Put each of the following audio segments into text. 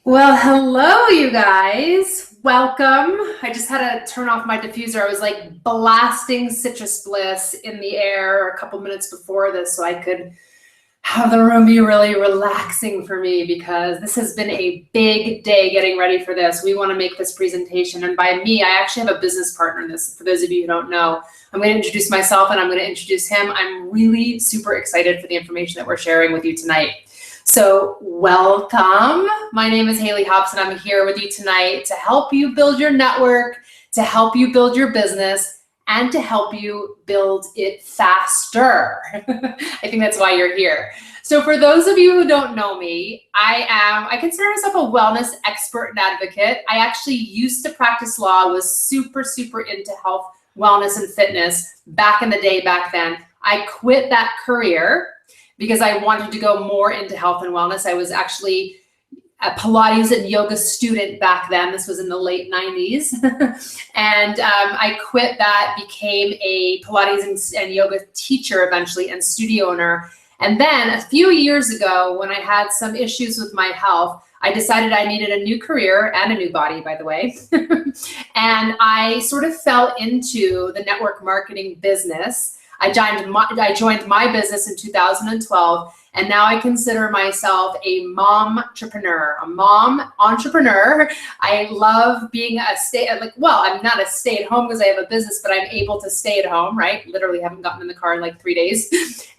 Well, hello, you guys. Welcome. I just had to turn off my diffuser. I was like blasting citrus bliss in the air a couple minutes before this so I could have the room be really relaxing for me because this has been a big day getting ready for this. We want to make this presentation. And by me, I actually have a business partner in this. For those of you who don't know, I'm going to introduce myself and I'm going to introduce him. I'm really super excited for the information that we're sharing with you tonight. So welcome. My name is Haley Hobson. I'm here with you tonight to help you build your network, to help you build your business, and to help you build it faster. I think that's why you're here. So for those of you who don't know me, I consider myself a wellness expert and advocate. I actually used to practice law, was super into health, wellness, and fitness back in the day back then. I quit that career because I wanted to go more into health and wellness. I was actually a Pilates and yoga student back then. This was in the late 90s. And I quit that, became a Pilates and yoga teacher eventually and studio owner. And then a few years ago, when I had some issues with my health, I decided I needed a new career and a new body, by the way. And I sort of fell into the network marketing business. I joined my business in 2012, and now I consider myself a mom entrepreneur. I love being I'm not a stay-at-home because I have a business, but I'm able to stay at home, right? Literally haven't gotten in the car in like 3 days.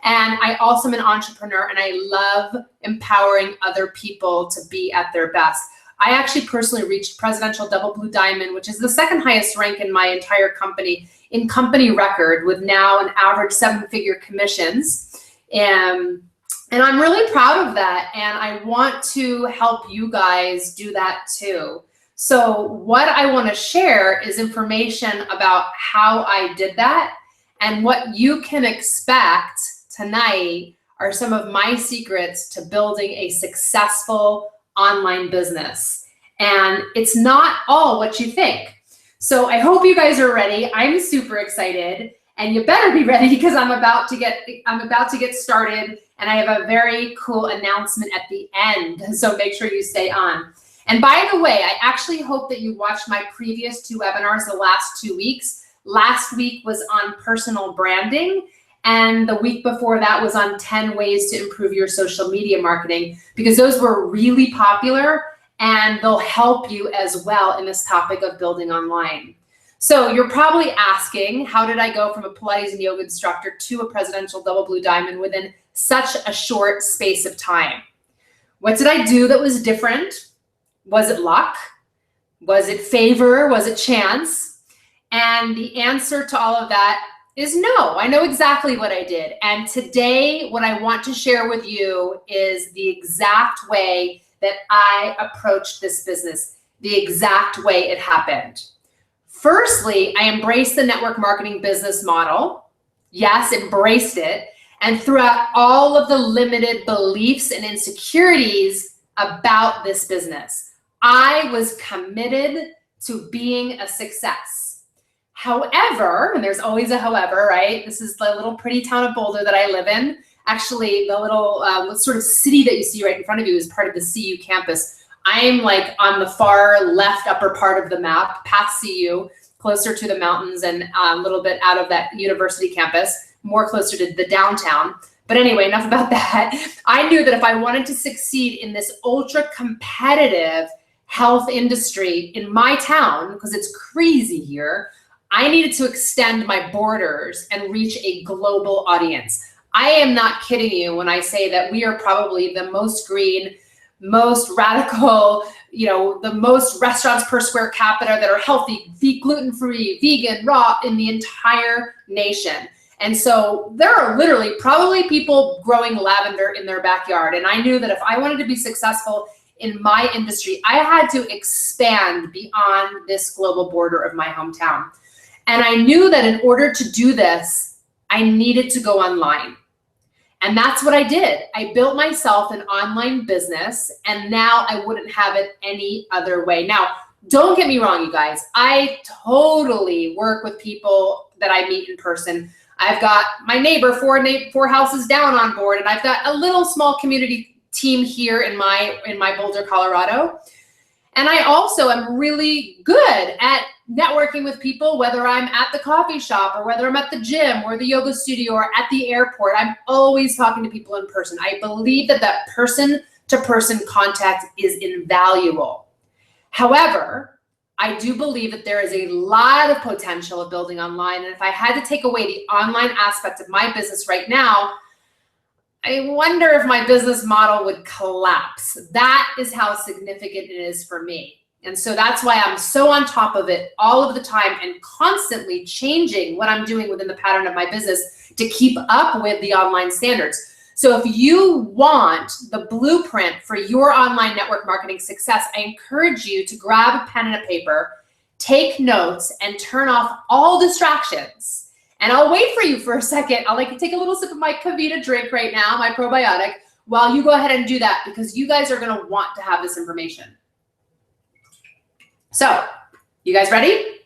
And I also am an entrepreneur, and I love empowering other people to be at their best. I actually personally reached Presidential Double Blue Diamond, which is the second highest rank in my entire company, in company record, with now an average 7-figure commissions. And I'm really proud of that. And I want to help you guys do that too. So what I want to share is information about how I did that, and what you can expect tonight are some of my secrets to building a successful online business. And it's not all what you think. So I hope you guys are ready. I'm super excited, and you better be ready because I'm about to get started, and I have a very cool announcement at the end. So make sure you stay on. And by the way, I actually hope that you watched my previous 2 webinars the last 2 weeks. Last week was on personal branding, and the week before that was on 10 ways to improve your social media marketing, because those were really popular and they'll help you as well in this topic of building online. So you're probably asking, how did I go from a Pilates and yoga instructor to a Presidential Double Blue Diamond within such a short space of time? What did I do that was different? Was it luck? Was it favor? Was it chance? And the answer to all of that is no. I know exactly what I did. And today, what I want to share with you is the exact way that I approached this business, the exact way it happened. Firstly, I embraced the network marketing business model. Yes, embraced it. And throughout all of the limited beliefs and insecurities about this business, I was committed to being a success. However, and there's always a however, right? This is the little pretty town of Boulder that I live in. Actually, the little sort of city that you see right in front of you is part of the CU campus. I'm like on the far left upper part of the map, past CU, closer to the mountains and a little bit out of that university campus, more closer to the downtown. But anyway, enough about that. I knew that if I wanted to succeed in this ultra competitive health industry in my town, because it's crazy here, I needed to extend my borders and reach a global audience. I am not kidding you when I say that we are probably the most green, most radical, the most restaurants per square capita that are healthy, gluten-free, vegan, raw in the entire nation. And so there are literally probably people growing lavender in their backyard. And I knew that if I wanted to be successful in my industry, I had to expand beyond this global border of my hometown. And I knew that in order to do this, I needed to go online. And that's what I did. I built myself an online business, and now I wouldn't have it any other way. Now, don't get me wrong, you guys. I totally work with people that I meet in person. I've got my neighbor four houses down on board, and I've got a little small community team here in my Boulder, Colorado. And I also am really good at networking with people, whether I'm at the coffee shop or whether I'm at the gym or the yoga studio or at the airport. I'm always talking to people in person. I believe that that person-to-person contact is invaluable. However, I do believe that there is a lot of potential of building online. And if I had to take away the online aspect of my business right now, I wonder if my business model would collapse. That is how significant it is for me. And so that's why I'm so on top of it all of the time and constantly changing what I'm doing within the pattern of my business to keep up with the online standards. So if you want the blueprint for your online network marketing success, I encourage you to grab a pen and a paper, take notes, and turn off all distractions. And I'll wait for you for a second. I'll take a little sip of my Kavita drink right now, my probiotic, while you go ahead and do that, because you guys are gonna want to have this information. So, you guys ready?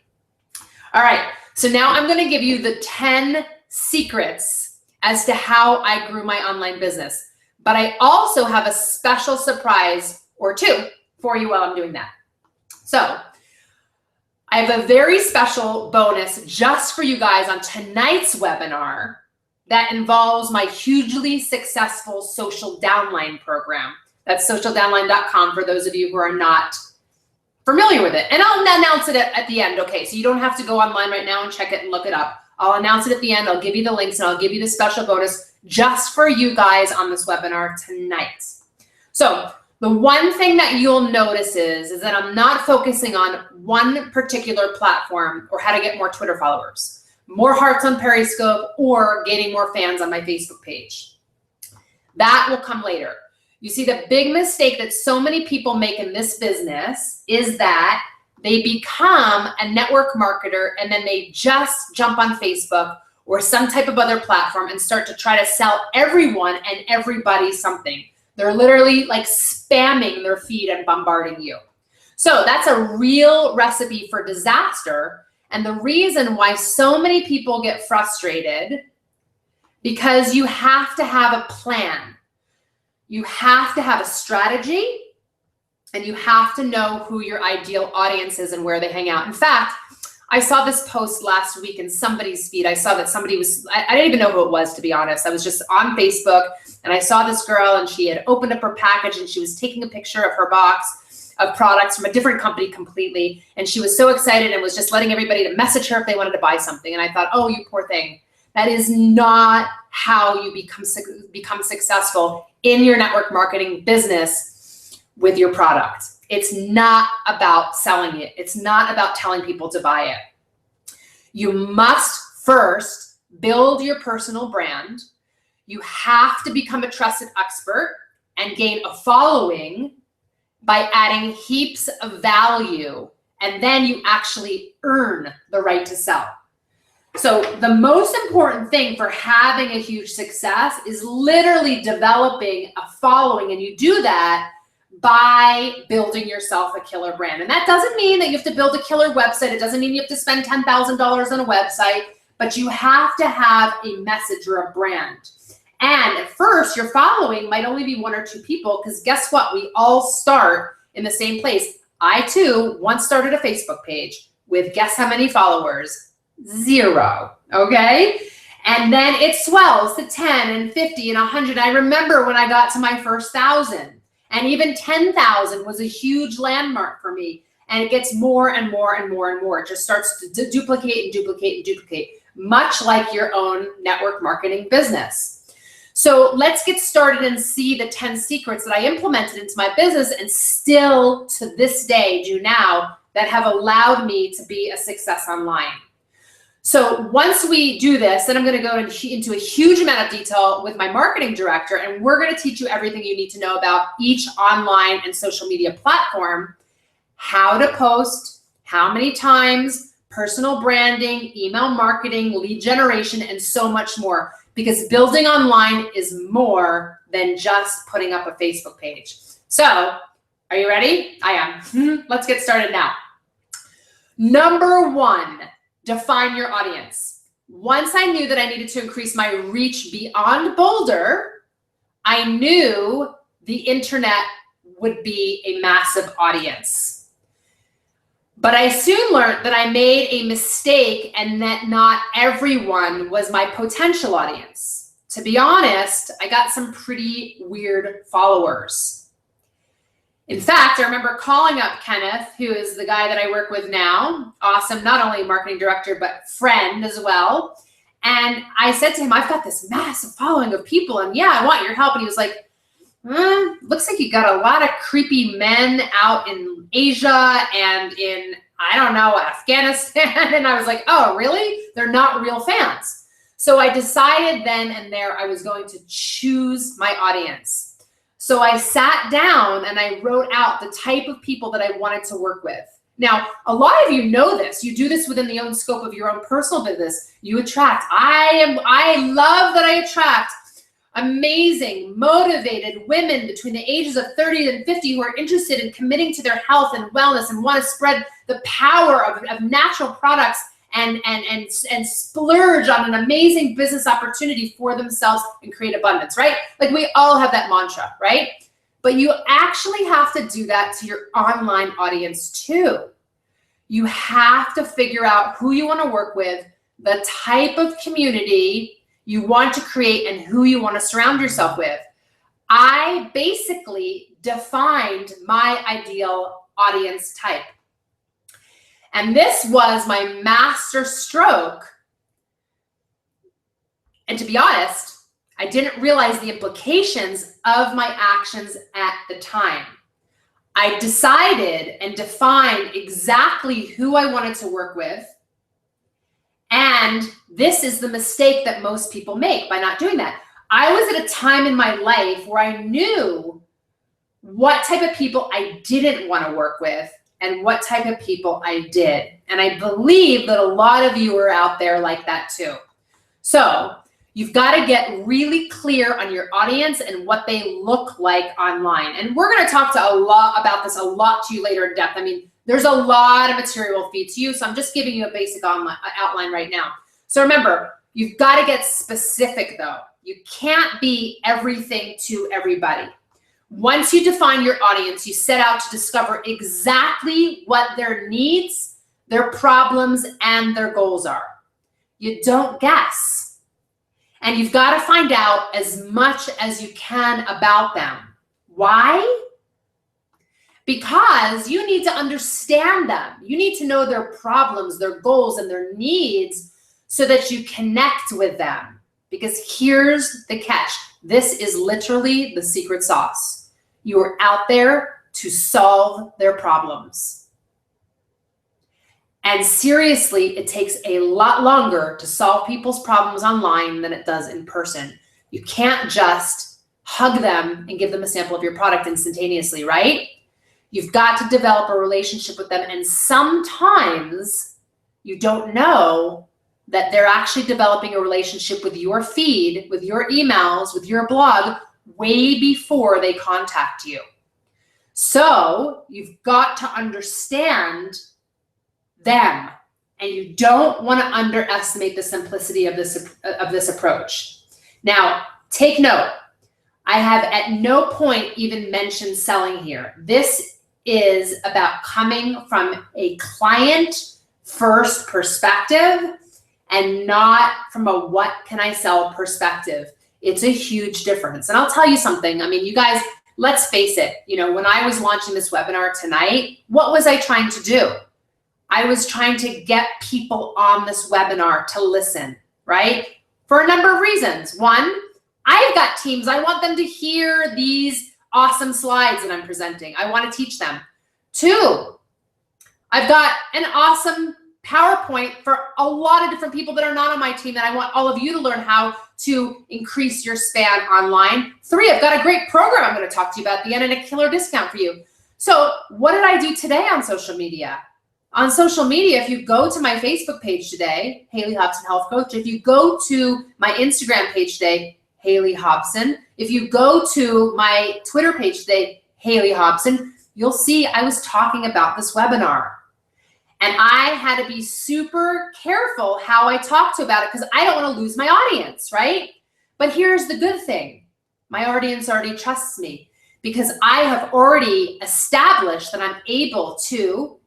All right, so now I'm gonna give you the 10 secrets as to how I grew my online business. But I also have a special surprise or two for you while I'm doing that. So, I have a very special bonus just for you guys on tonight's webinar that involves my hugely successful social downline program. That's socialdownline.com for those of you who are not familiar with it. And I'll announce it at the end, okay? So you don't have to go online right now and check it and look it up. I'll announce it at the end. I'll give you the links and I'll give you the special bonus just for you guys on this webinar tonight. So the one thing that you'll notice is that I'm not focusing on one particular platform or how to get more Twitter followers, more hearts on Periscope, or gaining more fans on my Facebook page. That will come later. You see, the big mistake that so many people make in this business is that they become a network marketer and then they just jump on Facebook or some type of other platform and start to try to sell everyone and everybody something. They're literally like spamming their feed and bombarding you. So that's a real recipe for disaster. And the reason why so many people get frustrated, because you have to have a plan. You have to have a strategy, and you have to know who your ideal audience is and where they hang out. In fact, I saw this post last week in somebody's feed. I saw that somebody was, I didn't even know who it was, to be honest. I was just on Facebook and I saw this girl and she had opened up her package and she was taking a picture of her box of products from a different company completely. And she was so excited and was just letting everybody to message her if they wanted to buy something. And I thought, oh, you poor thing. That is not how you become successful in your network marketing business with your product. It's not about selling it. It's not about telling people to buy it. You must first build your personal brand. You have to become a trusted expert and gain a following by adding heaps of value, and then you actually earn the right to sell. So the most important thing for having a huge success is literally developing a following, and you do that by building yourself a killer brand. And that doesn't mean that you have to build a killer website. It doesn't mean you have to spend $10,000 on a website, but you have to have a message or a brand. And at first, your following might only be 1 or 2 people, because guess what? We all start in the same place. I too once started a Facebook page with, guess how many followers? 0, okay? And then it swells to 10 and 50 and 100. I remember when I got to my first 1,000, and even 10,000 was a huge landmark for me. And it gets more and more and more and more. It just starts to duplicate and duplicate and duplicate, much like your own network marketing business. So let's get started and see the 10 secrets that I implemented into my business and still to this day do now that have allowed me to be a success online. So once we do this, then I'm going to go into a huge amount of detail with my marketing director, and we're going to teach you everything you need to know about each online and social media platform, how to post, how many times, personal branding, email marketing, lead generation, and so much more. Because building online is more than just putting up a Facebook page. So, are you ready? I am. Let's get started now. Number 1. Define your audience. Once I knew that I needed to increase my reach beyond Boulder, I knew the internet would be a massive audience. But I soon learned that I made a mistake and that not everyone was my potential audience. To be honest, I got some pretty weird followers. In fact, I remember calling up Kenneth, who is the guy that I work with now. Awesome, not only marketing director, but friend as well. And I said to him, I've got this massive following of people, and yeah, I want your help. And he was like, looks like you got a lot of creepy men out in Asia and in, I don't know, Afghanistan. And I was like, oh, really? They're not real fans. So I decided then and there I was going to choose my audience. So I sat down and I wrote out the type of people that I wanted to work with. Now, a lot of you know this. You do this within the own scope of your own personal business. You attract. I love that I attract amazing, motivated women between the ages of 30 and 50 who are interested in committing to their health and wellness and want to spread the power of natural products and splurge on an amazing business opportunity for themselves and create abundance, right? Like we all have that mantra, right? But you actually have to do that to your online audience too. You have to figure out who you want to work with, the type of community you want to create, and who you want to surround yourself with. I basically defined my ideal audience type. And this was my master stroke. And to be honest, I didn't realize the implications of my actions at the time. I decided and defined exactly who I wanted to work with. And this is the mistake that most people make by not doing that. I was at a time in my life where I knew what type of people I didn't want to work with and what type of people I did. And I believe that a lot of you are out there like that too. So you've got to get really clear on your audience and what they look like online. And we're going to talk about this a lot to you later in depth. I mean, there's a lot of material we'll feed to you, so I'm just giving you a basic outline right now. So remember, you've got to get specific though. You can't be everything to everybody. Once you define your audience, you set out to discover exactly what their needs, their problems, and their goals are. You don't guess. And you've got to find out as much as you can about them. Why? Because you need to understand them. You need to know their problems, their goals, and their needs so that you connect with them. Because here's the catch. This is literally the secret sauce. You are out there to solve their problems. And seriously, it takes a lot longer to solve people's problems online than it does in person. You can't just hug them and give them a sample of your product instantaneously, right? You've got to develop a relationship with them. And sometimes you don't know that they're actually developing a relationship with your feed, with your emails, with your blog, way before they contact you. So you've got to understand them, and you don't want to underestimate the simplicity of this approach. Now, take note. I have at no point even mentioned selling here. This is about coming from a client first perspective and not from a what can I sell perspective. It's a huge difference. And I'll tell you something. I mean, you guys, let's face it. You know, when I was launching this webinar tonight, what was I trying to do? I was trying to get people on this webinar to listen, right? For a number of reasons. One, I've got teams. I want them to hear these awesome slides that I'm presenting. I want to teach them. Two, I've got an awesome PowerPoint for a lot of different people that are not on my team that I want all of you to learn how to increase your span online. Three, I've got a great program I'm going to talk to you about at the end and a killer discount for you. So what did I do today on social media? On social media, if you go to my Facebook page today, Haley Hobson Health Coach, if you go to my Instagram page today, Haley Hobson, if you go to my Twitter page today, Haley Hobson, you'll see I was talking about this webinar. And I had to be super careful how I talk about it because I don't want to lose my audience, right? But here's the good thing. My audience already trusts me because I have already established that I'm able to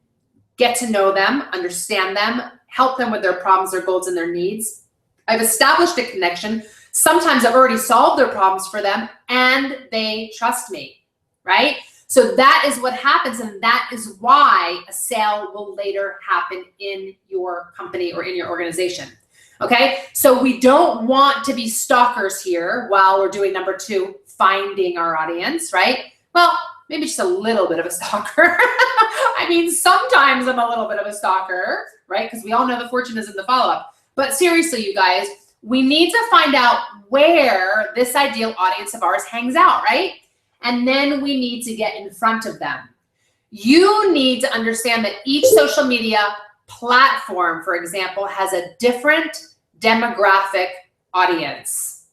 get to know them, understand them, help them with their problems, their goals, and their needs. I've established a connection. Sometimes I've already solved their problems for them and they trust me, right? So that is what happens, and that is why a sale will later happen in your company or in your organization. Okay, so we don't want to be stalkers here while we're doing number 2, finding our audience, right? Well, maybe just a little bit of a stalker. I mean, sometimes I'm a little bit of a stalker, right? Because we all know the fortune is in the follow-up. But seriously, you guys, we need to find out where this ideal audience of ours hangs out, right? And then we need to get in front of them. You need to understand that each social media platform, for example, has a different demographic audience.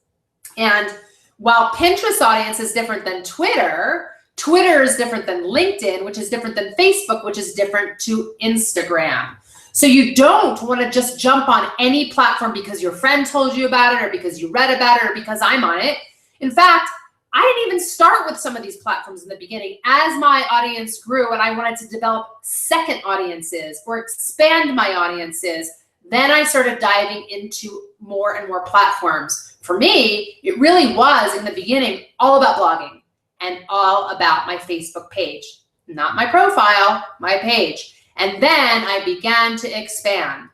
And while Pinterest audience is different than Twitter, Twitter is different than LinkedIn, which is different than Facebook, which is different to Instagram. So you don't want to just jump on any platform because your friend told you about it or because you read about it or because I'm on it. In fact, I didn't even start with some of these platforms in the beginning. As my audience grew and I wanted to develop second audiences or expand my audiences, then I started diving into more and more platforms. For me, it really was in the beginning all about blogging and all about my Facebook page, not my profile, my page. And then I began to expand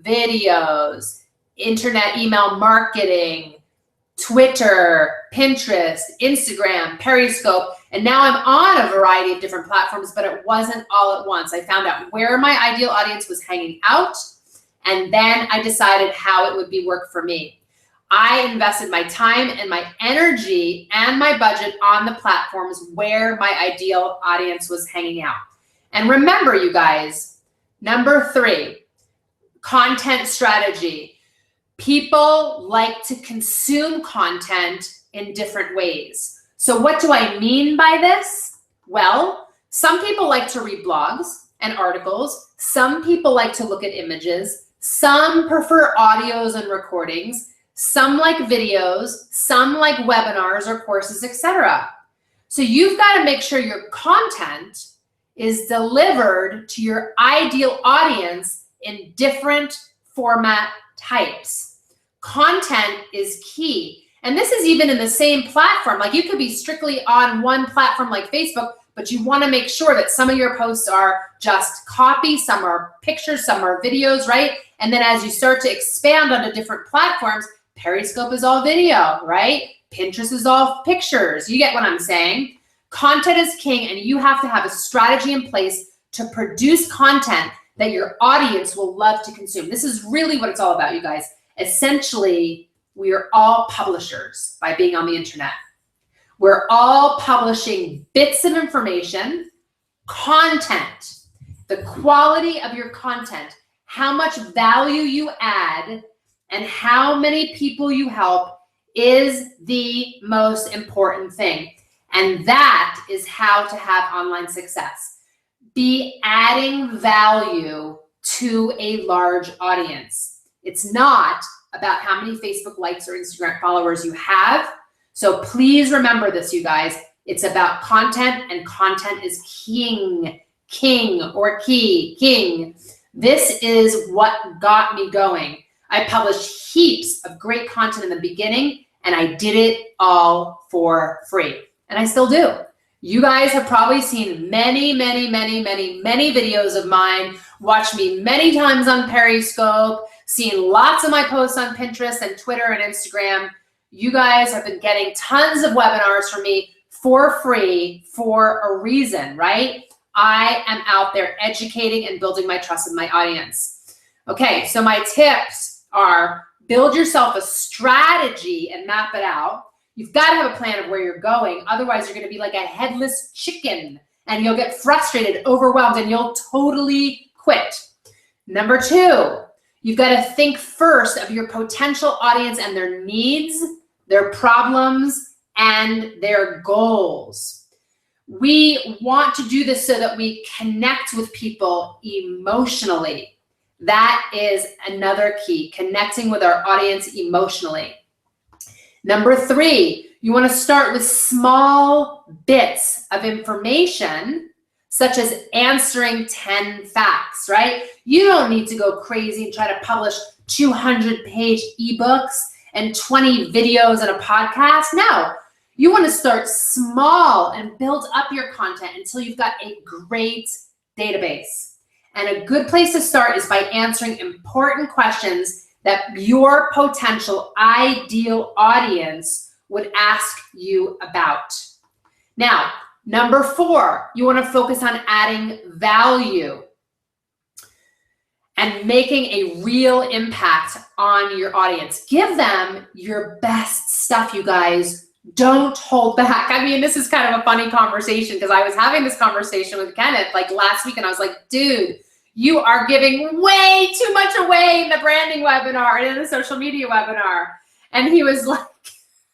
videos, internet email marketing, Twitter, Pinterest, Instagram, Periscope, and now I'm on a variety of different platforms, but it wasn't all at once. I found out where my ideal audience was hanging out, and then I decided how it would be work for me. I invested my time and my energy and my budget on the platforms where my ideal audience was hanging out. And remember, you guys, number 3, content strategy. People like to consume content in different ways. So what do I mean by this? Well, some people like to read blogs and articles. Some people like to look at images. Some prefer audios and recordings. Some like videos. Some like webinars or courses, etc. So you've got to make sure your content is delivered to your ideal audience in different format types. Content is key. And this is even in the same platform. Like you could be strictly on one platform like Facebook, but you want to make sure that some of your posts are just copy, some are pictures, some are videos, right? And then as you start to expand onto different platforms, Periscope is all video, right? Pinterest is all pictures. You get what I'm saying? Content is king, and you have to have a strategy in place to produce content that your audience will love to consume. This is really what it's all about, you guys. Essentially, we are all publishers by being on the internet. We're all publishing bits of information, content, the quality of your content, how much value you add, and how many people you help is the most important thing. And that is how to have online success. Be adding value to a large audience. It's not about how many Facebook likes or Instagram followers you have. So please remember this, you guys. It's about content, and content is king. This is what got me going. I published heaps of great content in the beginning, and I did it all for free. And I still do. You guys have probably seen many videos of mine, watched me many times on Periscope, seen lots of my posts on Pinterest and Twitter and Instagram. You guys have been getting tons of webinars from me for free for a reason, right? I am out there educating and building my trust with my audience. Okay, so my tips are build yourself a strategy and map it out. You've got to have a plan of where you're going. Otherwise, you're going to be like a headless chicken and you'll get frustrated, overwhelmed, and you'll totally quit. Number 2, you've got to think first of your potential audience and their needs, their problems, and their goals. We want to do this so that we connect with people emotionally. That is another key, connecting with our audience emotionally. Number 3, you want to start with small bits of information, such as answering 10 facts, right? You don't need to go crazy and try to publish 200-page ebooks and 20 videos and a podcast. No, you want to start small and build up your content until you've got a great database. And a good place to start is by answering important questions that your potential ideal audience would ask you about. Now, number 4, you want to focus on adding value and making a real impact on your audience. Give them your best stuff, you guys. Don't hold back. I mean, this is kind of a funny conversation because I was having this conversation with Kenneth like last week, and I was like, dude, you are giving way too much away in the branding webinar and in the social media webinar. And he was like,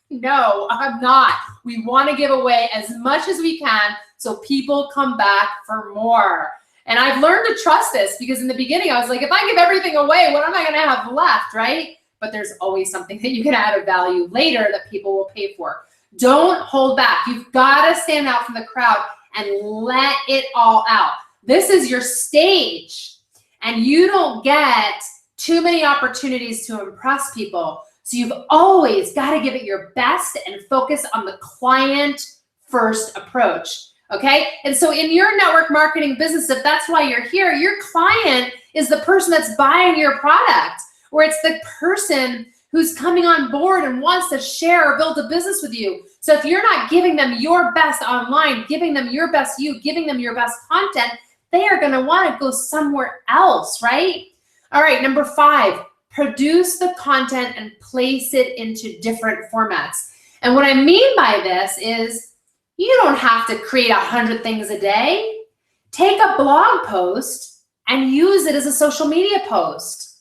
no, I'm not. We want to give away as much as we can so people come back for more. And I've learned to trust this because in the beginning I was like, if I give everything away, what am I going to have left, right? But there's always something that you can add of value later that people will pay for. Don't hold back. You've got to stand out from the crowd and let it all out. This is your stage, and you don't get too many opportunities to impress people. So you've always got to give it your best and focus on the client first approach. Okay. And so in your network marketing business, if that's why you're here, your client is the person that's buying your product, or it's the person who's coming on board and wants to share or build a business with you. So if you're not giving them your best online, giving them your best giving them your best content, they are going to want to go somewhere else, right? All right, number 5, produce the content and place it into different formats. And what I mean by this is you don't have to create 100 things a day. Take a blog post and use it as a social media post,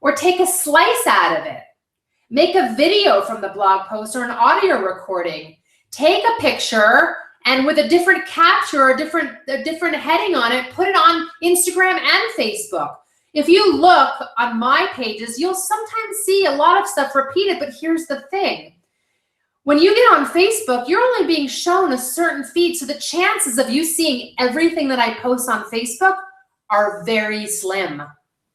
or take a slice out of it. Make a video from the blog post or an audio recording. Take a picture and with a different capture or a different heading on it, put it on Instagram and Facebook. If you look on my pages, you'll sometimes see a lot of stuff repeated, but here's the thing. When you get on Facebook, you're only being shown a certain feed, so the chances of you seeing everything that I post on Facebook are very slim.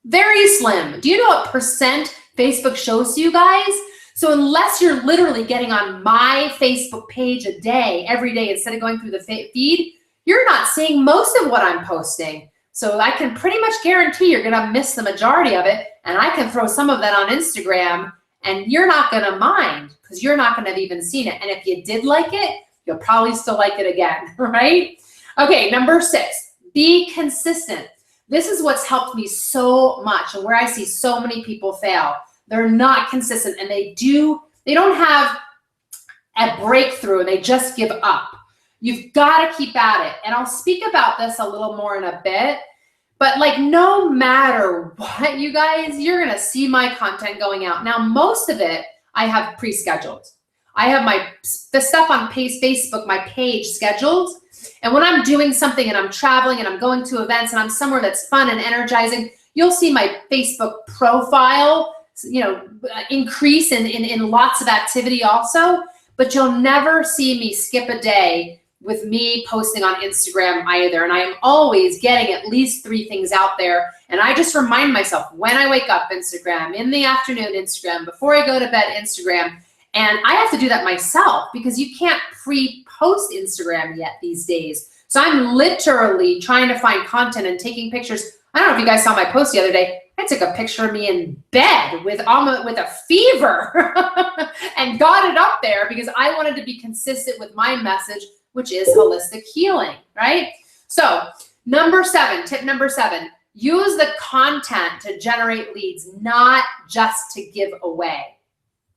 Very slim. Do you know what percent Facebook shows to you guys? So unless you're literally getting on my Facebook page a day, every day, instead of going through the feed, you're not seeing most of what I'm posting. So I can pretty much guarantee you're gonna miss the majority of it, and I can throw some of that on Instagram, and you're not gonna mind because you're not gonna have even seen it. And if you did like it, you'll probably still like it again, right? Okay, number 6, be consistent. This is what's helped me so much and where I see so many people fail. They're not consistent, and they don't have a breakthrough, and they just give up. You've got to keep at it. And I'll speak about this a little more in a bit, but like no matter what, you guys, you're going to see my content going out. Now, most of it I have pre-scheduled. I have the stuff on Facebook, my page scheduled. And when I'm doing something and I'm traveling and I'm going to events and I'm somewhere that's fun and energizing, you'll see my Facebook profile, increase in lots of activity also, but you'll never see me skip a day with me posting on Instagram either. And I am always getting at least 3 things out there. And I just remind myself when I wake up, Instagram, in the afternoon, Instagram, before I go to bed, Instagram. And I have to do that myself because you can't pre-post Instagram yet these days. So I'm literally trying to find content and taking pictures. I don't know if you guys saw my post the other day. I took a picture of me in bed with a fever and got it up there because I wanted to be consistent with my message, which is holistic healing, right? So tip number 7, use the content to generate leads, not just to give away,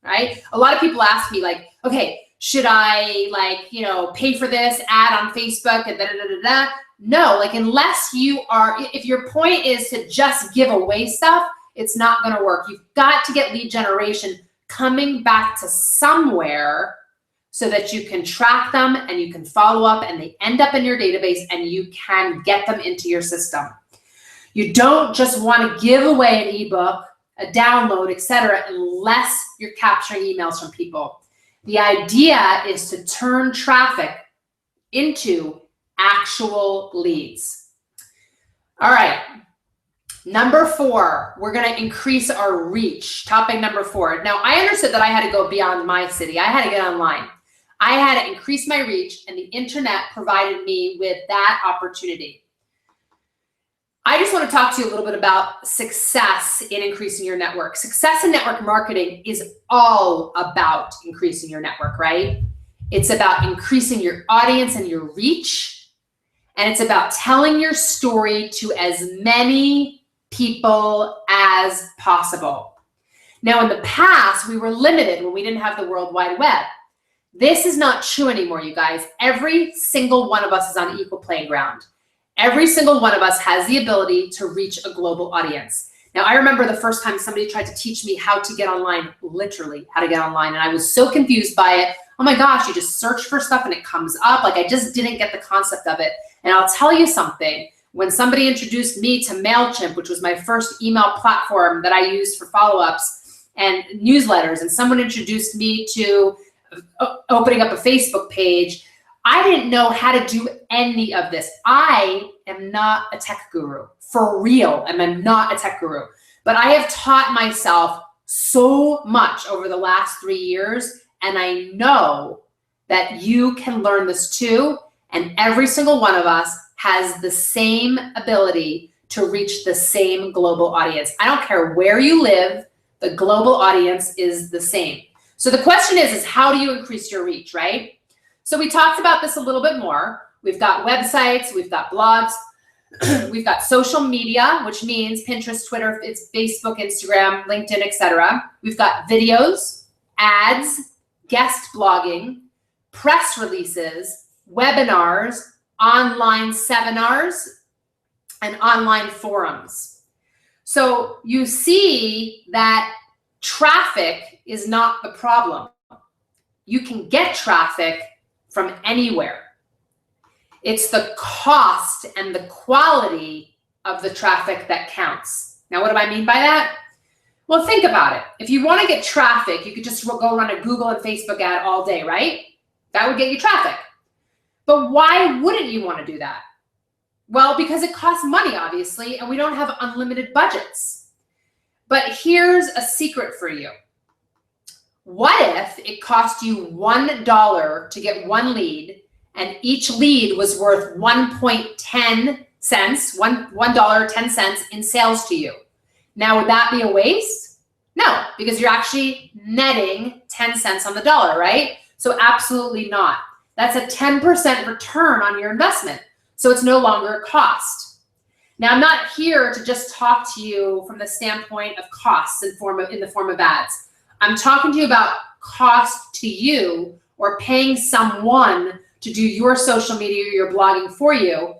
right? A lot of people ask me like, okay, should I pay for this ad on Facebook and da-da-da-da-da? No, unless if your point is to just give away stuff, it's not going to work. You've got to get lead generation coming back to somewhere so that you can track them and you can follow up and they end up in your database and you can get them into your system. You don't just want to give away an ebook, a download, etc., unless you're capturing emails from people. The idea is to turn traffic into actual leads. All right. Number 4, we're going to increase our reach. Topic number 4. Now, I understood that I had to go beyond my city. I had to get online. I had to increase my reach, and the internet provided me with that opportunity. I just want to talk to you a little bit about success in increasing your network. Success in network marketing is all about increasing your network, right? It's about increasing your audience and your reach, and it's about telling your story to as many people as possible. Now, in the past, we were limited when we didn't have the World Wide Web. This is not true anymore, you guys. Every single one of us is on equal playing ground. Every single one of us has the ability to reach a global audience. Now, I remember the first time somebody tried to teach me how to get online, literally how to get online, and I was so confused by it. Oh my gosh, you just search for stuff and it comes up. Like, I just didn't get the concept of it. And I'll tell you something. When somebody introduced me to MailChimp, which was my first email platform that I used for follow-ups and newsletters, and someone introduced me to opening up a Facebook page, I didn't know how to do any of this. I am not a tech guru, for real, and I'm not a tech guru. But I have taught myself so much over the last 3 years, and I know that you can learn this too, and every single one of us has the same ability to reach the same global audience. I don't care where you live, the global audience is the same. So the question is how do you increase your reach, right? So we talked about this a little bit more. We've got websites, we've got blogs, we've got social media, which means Pinterest, Twitter, it's Facebook, Instagram, LinkedIn, etc. We've got videos, ads, guest blogging, press releases, webinars, online seminars, and online forums. So you see that traffic is not the problem. You can get traffic from anywhere. It's the cost and the quality of the traffic that counts. Now, what do I mean by that? Well, think about it. If you want to get traffic, you could just go run a Google and Facebook ad all day, right? That would get you traffic. But why wouldn't you want to do that? Well, because it costs money, obviously, and we don't have unlimited budgets. But here's a secret for you. What if it cost you $1 to get one lead, and each lead was worth 1.10 cents, $1.10 in sales to you? Now, would that be a waste? No, because you're actually netting 10 cents on the dollar, right? So absolutely not. That's a 10% return on your investment. So it's no longer a cost. Now, I'm not here to just talk to you from the standpoint of costs in the form of ads. I'm talking to you about cost to you, or paying someone to do your social media or your blogging for you.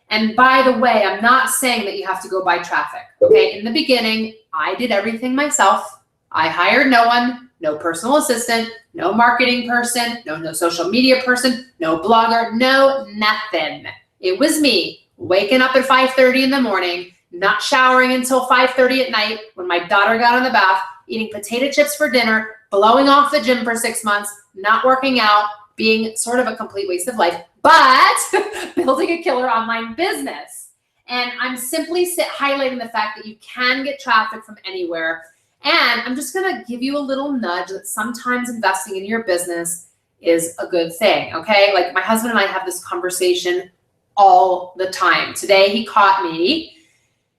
And by the way, I'm not saying that you have to go buy traffic. Okay, in the beginning, I did everything myself. I hired no one, no personal assistant, no marketing person, no social media person, no blogger, no nothing. It was me waking up at 5:30 in the morning, not showering until 5:30 at night when my daughter got in the bath, eating potato chips for dinner, blowing off the gym for 6 months, not working out, being sort of a complete waste of life, but building a killer online business. And I'm simply highlighting the fact that you can get traffic from anywhere. And I'm just gonna give you a little nudge that sometimes investing in your business is a good thing, okay? Like, my husband and I have this conversation all the time. Today, he caught me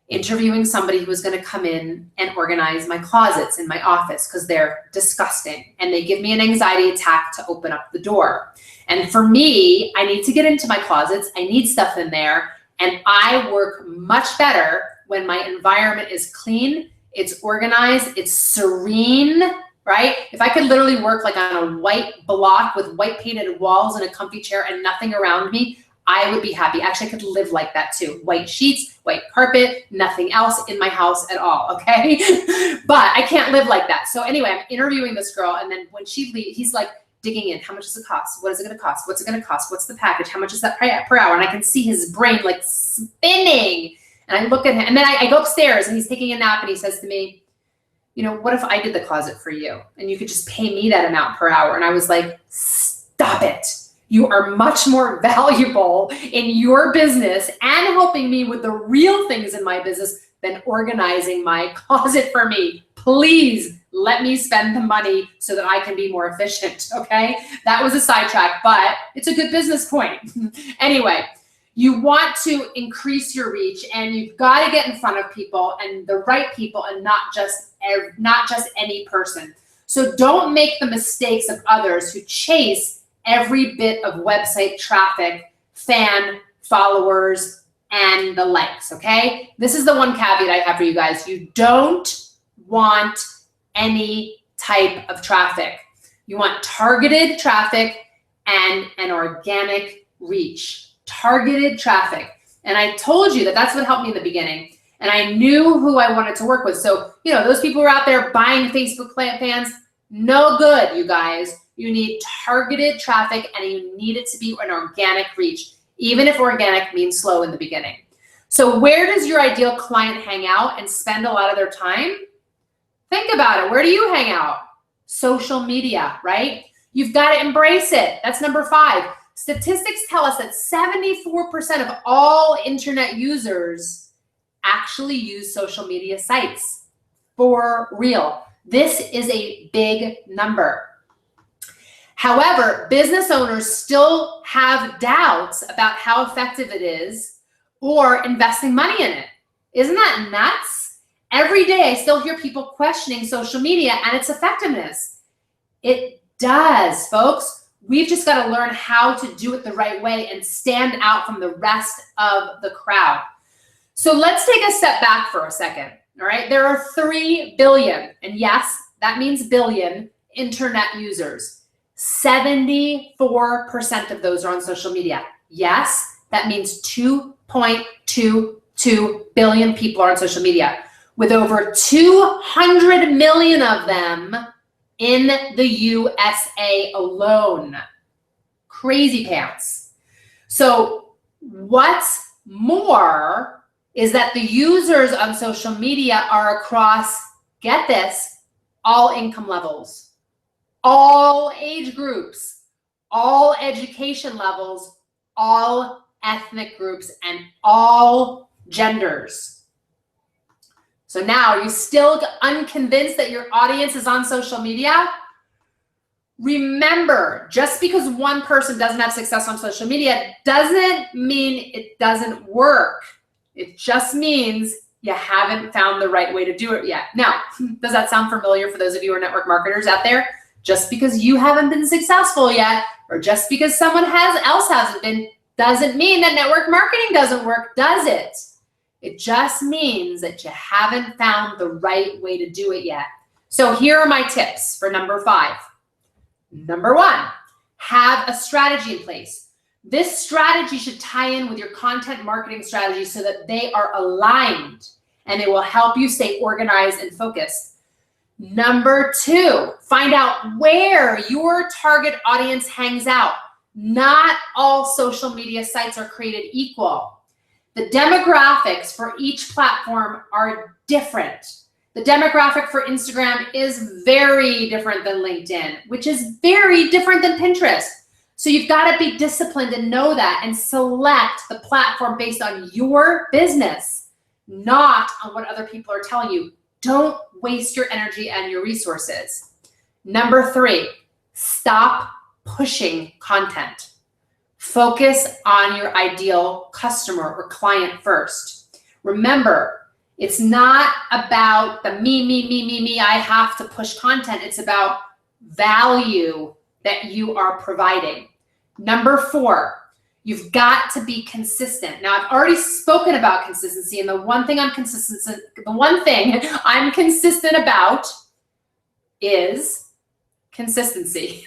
interviewing somebody who was going to come in and organize my closets in my office because they're disgusting, and they give me an anxiety attack to open up the door. And for me, I need to get into my closets. I need stuff in there, and I work much better when my environment is clean, it's organized, it's serene, right? If I could literally work like on a white block with white painted walls and a comfy chair and nothing around me, I would be happy. Actually, I could live like that too. White sheets, white carpet, nothing else in my house at all, okay? But I can't live like that. So anyway, I'm interviewing this girl, and then when she leaves, he's like digging in. How much does it cost? What is it gonna cost? What's it gonna cost? What's the package? How much is that per hour? And I can see his brain like spinning. And I look at him, and then I go upstairs, and he's taking a nap, and he says to me, you know, what if I did the closet for you? And you could just pay me that amount per hour? And I was like, stop it. You are much more valuable in your business and helping me with the real things in my business than organizing my closet for me. Please let me spend the money so that I can be more efficient, okay? That was a sidetrack, but it's a good business point. Anyway, you want to increase your reach, and you've got to get in front of people, and the right people, and not just any person. So don't make the mistakes of others who chase every bit of website traffic, fan followers, and the likes, okay? This is the one caveat I have for you guys. You don't want any type of traffic. You want targeted traffic and an organic reach. Targeted traffic. And I told you that that's what helped me in the beginning. And I knew who I wanted to work with. So, you know, those people who are out there buying Facebook fans, no good, you guys. You need targeted traffic, and you need it to be an organic reach, even if organic means slow in the beginning. So where does your ideal client hang out and spend a lot of their time? Think about it. Where do you hang out? Social media, right? You've got to embrace it. That's number 5. Statistics tell us that 74% of all internet users actually use social media sites. For real. This is a big number. However, business owners still have doubts about how effective it is or investing money in it. Isn't that nuts? Every day I still hear people questioning social media and its effectiveness. It does, folks. We've just got to learn how to do it the right way and stand out from the rest of the crowd. So let's take a step back for a second, all right? There are 3 billion, and yes, that means billion, internet users. 74% of those are on social media. Yes, that means 2.22 billion people are on social media, with over 200 million of them in the USA alone. Crazy pants. So what's more is that the users on social media are across, get this, all income levels, all age groups, all education levels, all ethnic groups, and all genders. So now, are you still unconvinced that your audience is on social media? Remember, just because one person doesn't have success on social media doesn't mean it doesn't work. It just means you haven't found the right way to do it yet. Now, does that sound familiar for those of you who are network marketers out there? Just because you haven't been successful yet, or just because someone else hasn't been, doesn't mean that network marketing doesn't work, does it? It just means that you haven't found the right way to do it yet. So here are my tips for number 5. Number 1, have a strategy in place. This strategy should tie in with your content marketing strategy so that they are aligned, and it will help you stay organized and focused. Number 2, find out where your target audience hangs out. Not all social media sites are created equal. The demographics for each platform are different. The demographic for Instagram is very different than LinkedIn, which is very different than Pinterest. So you've got to be disciplined and know that, and select the platform based on your business, not on what other people are telling you. Don't waste your energy and your resources. Number 3, stop pushing content. Focus on your ideal customer or client first. Remember, it's not about the me, I have to push content. It's about value that you are providing. Number 4, you've got to be consistent. Now, I've already spoken about consistency, and the one thing I'm consistent about is consistency.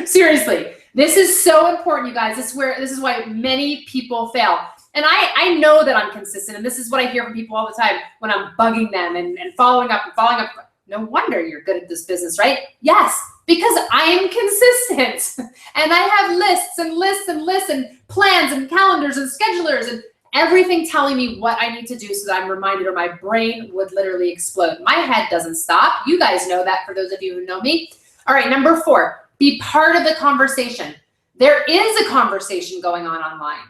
Seriously. This is so important, you guys. This is why many people fail. And I know that I'm consistent, and this is what I hear from people all the time when I'm bugging them and following up. No wonder you're good at this business, right? Yes, because I am consistent. And I have lists and lists and lists and plans and calendars and schedulers and everything telling me what I need to do so that I'm reminded, or my brain would literally explode. My head doesn't stop. You guys know that, for those of you who know me. All right, number 4. Be part of the conversation. There is a conversation going on online.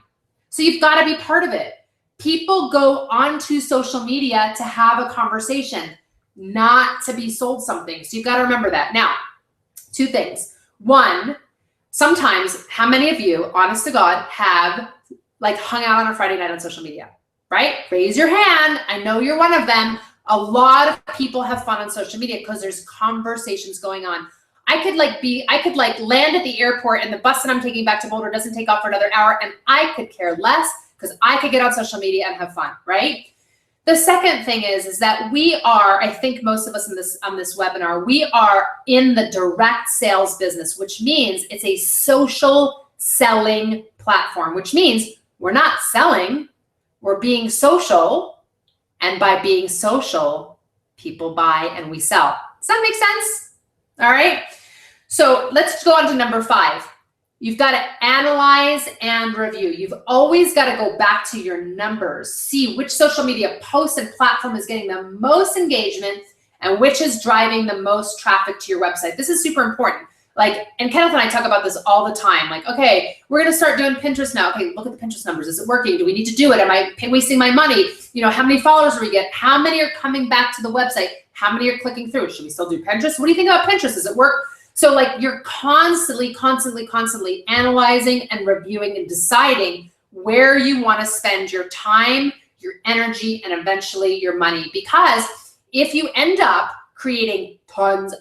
So you've got to be part of it. People go onto social media to have a conversation, not to be sold something. So you've got to remember that. Now, two things. One, sometimes, how many of you, honest to God, have like hung out on a Friday night on social media, right? Raise your hand. I know you're one of them. A lot of people have fun on social media because there's conversations going on. I could land at the airport and the bus that I'm taking back to Boulder doesn't take off for another hour, and I could care less because I could get on social media and have fun, right? The second thing is that we are, I think most of us on this webinar, we are in the direct sales business, which means it's a social selling platform, which means we're not selling, we're being social. And by being social, people buy and we sell. Does that make sense? All right. So let's go on to number 5. You've got to analyze and review. You've always got to go back to your numbers, see which social media post and platform is getting the most engagement and which is driving the most traffic to your website. This is super important. Like, and Kenneth and I talk about this all the time. Like, okay, we're going to start doing Pinterest now. Okay, look at the Pinterest numbers. Is it working? Do we need to do it? Am I wasting my money? You know, how many followers do we get? How many are coming back to the website? How many are clicking through? Should we still do Pinterest? What do you think about Pinterest? Does it work? So like you're constantly analyzing and reviewing and deciding where you want to spend your time, your energy, and eventually your money. Because if you end up creating tons of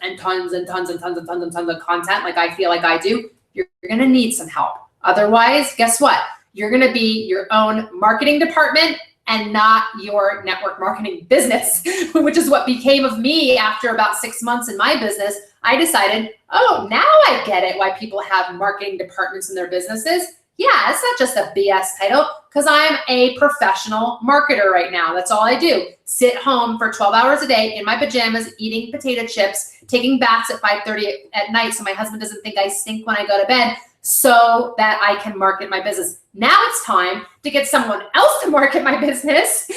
content, like I feel like I do, you're going to need some help. Otherwise, guess what? You're going to be your own marketing department and not your network marketing business, which is what became of me after about 6 months in my business. I decided, oh, now I get it why people have marketing departments in their businesses. Yeah, it's not just a BS title because I'm a professional marketer right now. That's all I do. Sit home for 12 hours a day in my pajamas, eating potato chips, taking baths at 5:30 at night so my husband doesn't think I stink when I go to bed so that I can market my business. Now it's time to get someone else to market my business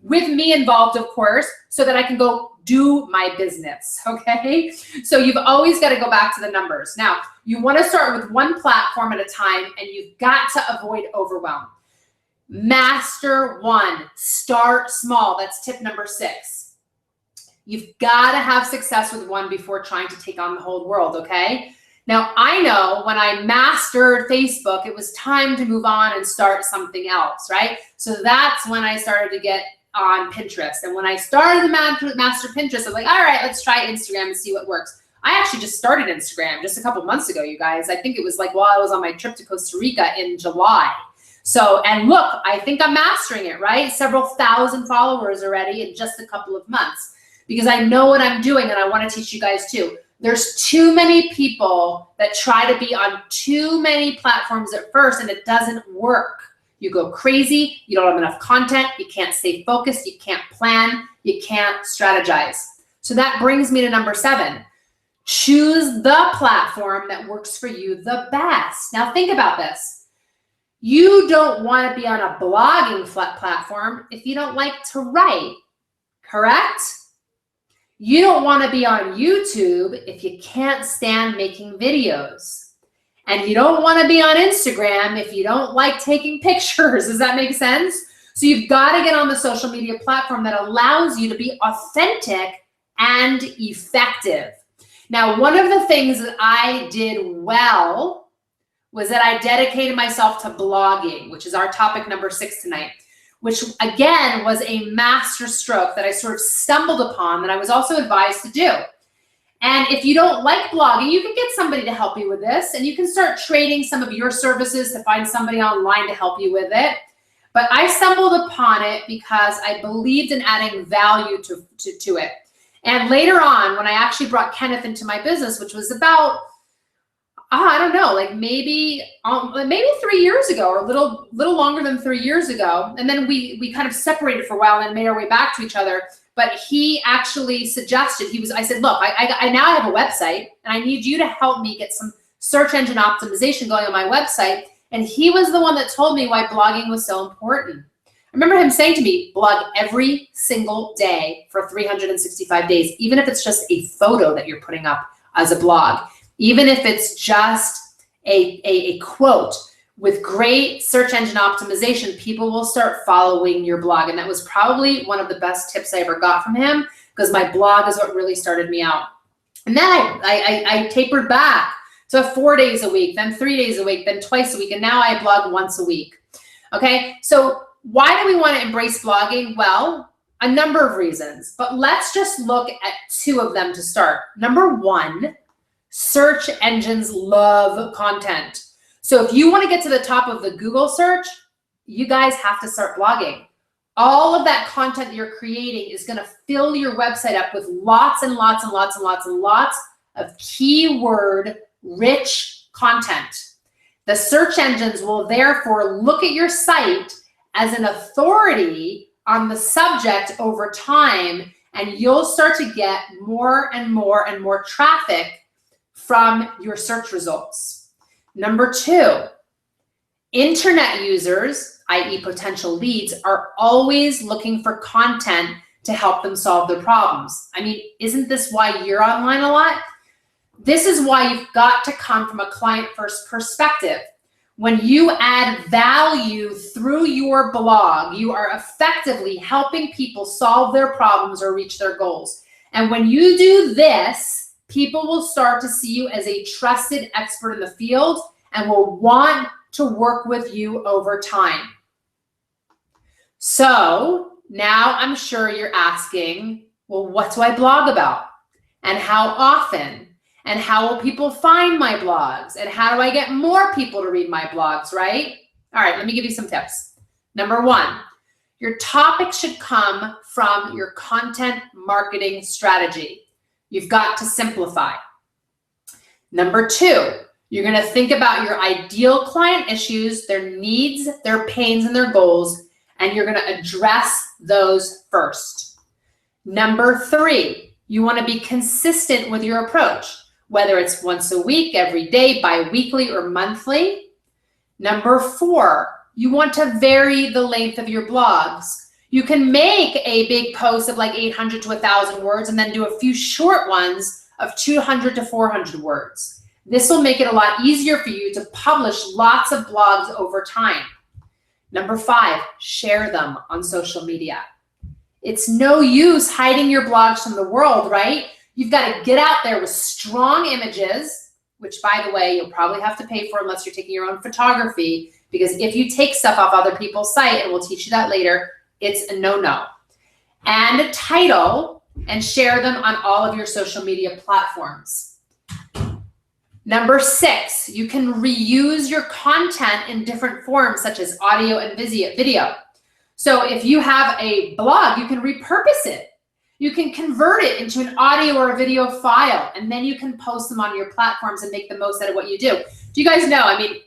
with me involved, of course, so that I can go do my business, okay? So you've always got to go back to the numbers. Now, you want to start with one platform at a time, and you've got to avoid overwhelm. Master one, start small. That's tip number 6. You've got to have success with one before trying to take on the whole world, okay? Now, I know when I mastered Facebook, it was time to move on and start something else, right? So that's when I started to get on Pinterest. And when I started to master Pinterest, I was like, all right, let's try Instagram and see what works. I actually just started Instagram just a couple months ago, you guys. I think it was like while I was on my trip to Costa Rica in July. So, and look, I think I'm mastering it, right? Several thousand followers already in just a couple of months because I know what I'm doing and I want to teach you guys too. There's too many people that try to be on too many platforms at first and it doesn't work. You go crazy, you don't have enough content, you can't stay focused, you can't plan, you can't strategize. So that brings me to number 7. Choose the platform that works for you the best. Now think about this. You don't want to be on a blogging platform if you don't like to write, correct? You don't want to be on YouTube if you can't stand making videos. And you don't want to be on Instagram if you don't like taking pictures. Does that make sense? So you've got to get on the social media platform that allows you to be authentic and effective. Now, one of the things that I did well was that I dedicated myself to blogging, which is our topic number 6 tonight, which again was a master stroke that I sort of stumbled upon that I was also advised to do. And if you don't like blogging, you can get somebody to help you with this, and you can start trading some of your services to find somebody online to help you with it. But I stumbled upon it because I believed in adding value to it. And later on, when I actually brought Kenneth into my business, which was about, I don't know, like maybe 3 years ago, or a little longer than 3 years ago. And then we kind of separated for a while and made our way back to each other. But he actually suggested, I said, look, I now have a website and I need you to help me get some search engine optimization going on my website. And he was the one that told me why blogging was so important. I remember him saying to me, blog every single day for 365 days, even if it's just a photo that you're putting up as a blog, even if it's just a quote with great search engine optimization, people will start following your blog. And that was probably one of the best tips I ever got from him, because my blog is what really started me out. And then I tapered back to 4 days a week, then 3 days a week, then twice a week, and now I blog once a week. Okay, so why do we want to embrace blogging? Well, a number of reasons, but let's just look at 2 of them to start. Number 1, search engines love content. So if you want to get to the top of the Google search, you guys have to start blogging. All of that content that you're creating is going to fill your website up with lots and lots and lots and lots and lots of keyword rich content. The search engines will therefore look at your site as an authority on the subject over time, and you'll start to get more and more and more traffic from your search results. Number 2, internet users, i.e. potential leads, are always looking for content to help them solve their problems. I mean, isn't this why you're online a lot? This is why you've got to come from a client-first perspective. When you add value through your blog, you are effectively helping people solve their problems or reach their goals. And when you do this, people will start to see you as a trusted expert in the field and will want to work with you over time. So now I'm sure you're asking, well, what do I blog about? And how often? And how will people find my blogs? And how do I get more people to read my blogs, right? All right, let me give you some tips. Number 1, your topic should come from your content marketing strategy. You've got to simplify. Number 2, you're going to think about your ideal client issues, their needs, their pains, and their goals, and you're going to address those first. Number 3, you want to be consistent with your approach, whether it's once a week, every day, bi-weekly, or monthly. Number 4, you want to vary the length of your blogs. You can make a big post of like 800 to 1,000 words and then do a few short ones of 200 to 400 words. This will make it a lot easier for you to publish lots of blogs over time. Number 5, share them on social media. It's no use hiding your blogs from the world, right? You've got to get out there with strong images, which, by the way, you'll probably have to pay for unless you're taking your own photography, because if you take stuff off other people's site, and we'll teach you that later, it's a no-no. And a title, and share them on all of your social media platforms. Number 6, you can reuse your content in different forms, such as audio and video. So if you have a blog, you can repurpose it. You can convert it into an audio or a video file, and then you can post them on your platforms and make the most out of what you do. Do you guys know, I mean,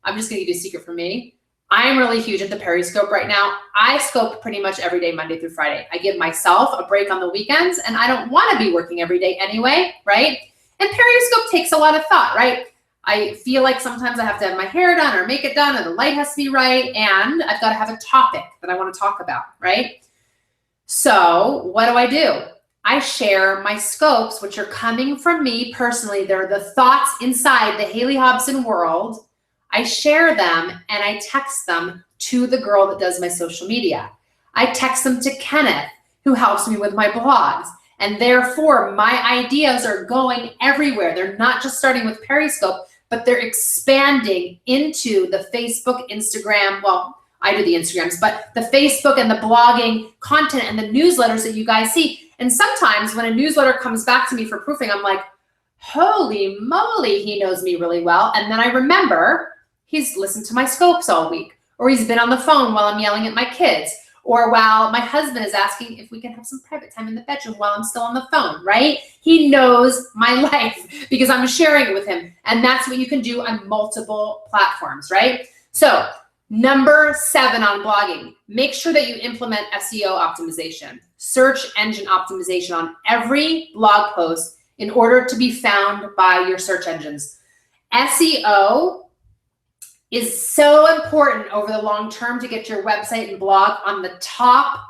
I'm just gonna give you a secret for me. I am really huge into Periscope right now. I scope pretty much every day, Monday through Friday. I give myself a break on the weekends, and I don't wanna be working every day anyway, right? And Periscope takes a lot of thought, right? I feel like sometimes I have to have my hair done or make it done, or the light has to be right, and I've gotta have a topic that I wanna talk about, right? So what do? I share my scopes, which are coming from me personally. They're the thoughts inside the Haley Hobson world. I share them and I text them to the girl that does my social media. I text them to Kenneth, who helps me with my blogs. And therefore, my ideas are going everywhere. They're not just starting with Periscope, but they're expanding into the Facebook, Instagram, well, I do the Instagrams, but the Facebook and the blogging content and the newsletters that you guys see. And sometimes when a newsletter comes back to me for proofing, I'm like, holy moly, he knows me really well. And then I remember he's listened to my scopes all week, or he's been on the phone while I'm yelling at my kids, or while my husband is asking if we can have some private time in the bedroom while I'm still on the phone, right? He knows my life because I'm sharing it with him. And that's what you can do on multiple platforms, right? So number 7 on blogging, make sure that you implement SEO optimization, search engine optimization on every blog post in order to be found by your search engines. SEO is so important over the long term to get your website and blog on the top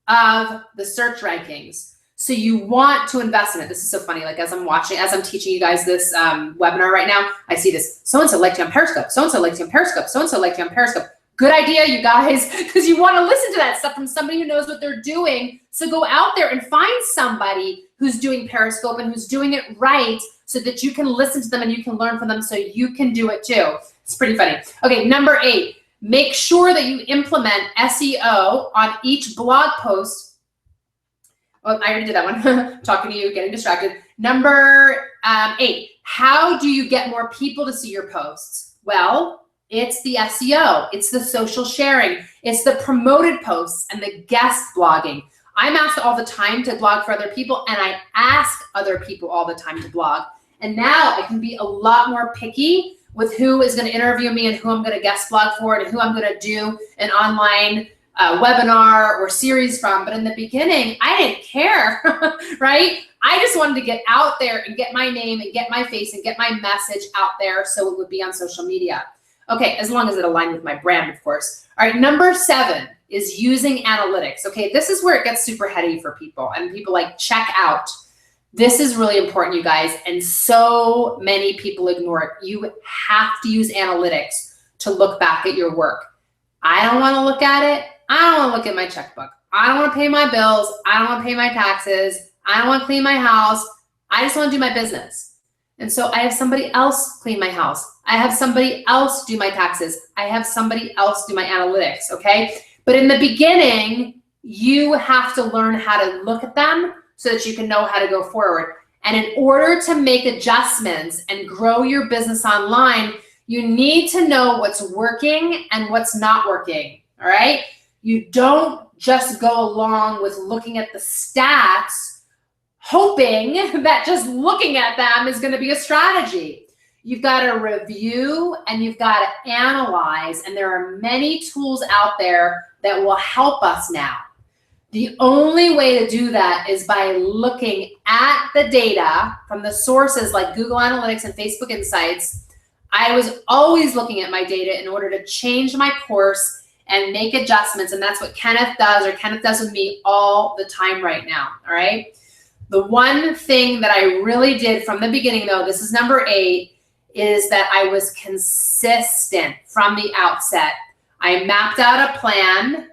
of the search rankings. So you want to invest in it. This is so funny. Like as I'm teaching you guys this webinar right now, I see this, so-and-so liked you on Periscope, so-and-so liked you on Periscope, so-and-so liked you on Periscope. Good idea, you guys, because you want to listen to that stuff from somebody who knows what they're doing. So go out there and find somebody who's doing Periscope and who's doing it right so that you can listen to them and you can learn from them so you can do it too. It's pretty funny. Okay, number 8, make sure that you implement SEO on each blog post. Oh, I already did that one. Talking to you, getting distracted. Number 8, how do you get more people to see your posts? Well, it's the SEO, it's the social sharing, it's the promoted posts and the guest blogging. I'm asked all the time to blog for other people, and I ask other people all the time to blog. And now I can be a lot more picky with who is going to interview me and who I'm going to guest blog for and who I'm going to do an online webinar or series from. But in the beginning, I didn't care, right? I just wanted to get out there and get my name and get my face and get my message out there so it would be on social media. Okay, as long as it aligned with my brand, of course. All right, number 7 is using analytics. Okay, this is where it gets super heady for people, and people like check out. This is really important, you guys, and so many people ignore it. You have to use analytics to look back at your work. I don't want to look at it. I don't want to look at my checkbook. I don't want to pay my bills. I don't want to pay my taxes. I don't want to clean my house. I just want to do my business. And so I have somebody else clean my house. I have somebody else do my taxes. I have somebody else do my analytics, okay? But in the beginning, you have to learn how to look at them so that you can know how to go forward. And in order to make adjustments and grow your business online, you need to know what's working and what's not working, all right? You don't just go along with looking at the stats hoping that just looking at them is going to be a strategy. You've got to review and you've got to analyze, and there are many tools out there that will help us now. The only way to do that is by looking at the data from the sources like Google Analytics and Facebook Insights. I was always looking at my data in order to change my course and make adjustments, and that's what Kenneth does, or Kenneth does with me all the time right now, all right? The one thing that I really did from the beginning, though, this is number 8, is that I was consistent from the outset. I mapped out a plan.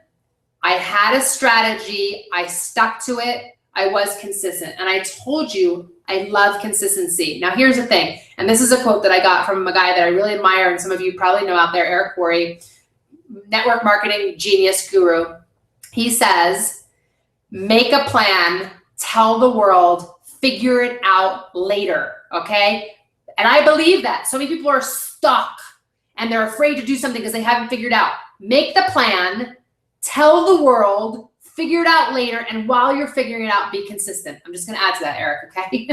I had a strategy. I stuck to it. I was consistent. And I told you I love consistency. Now, here's the thing. And this is a quote that I got from a guy that I really admire, and some of you probably know out there, Eric Worre, network marketing genius guru. He says, make a plan, tell the world, figure it out later, okay? And I believe that. So many people are stuck and they're afraid to do something because they haven't figured out. Make the plan, tell the world, figure it out later, and while you're figuring it out, be consistent. I'm just gonna add to that, Eric, okay?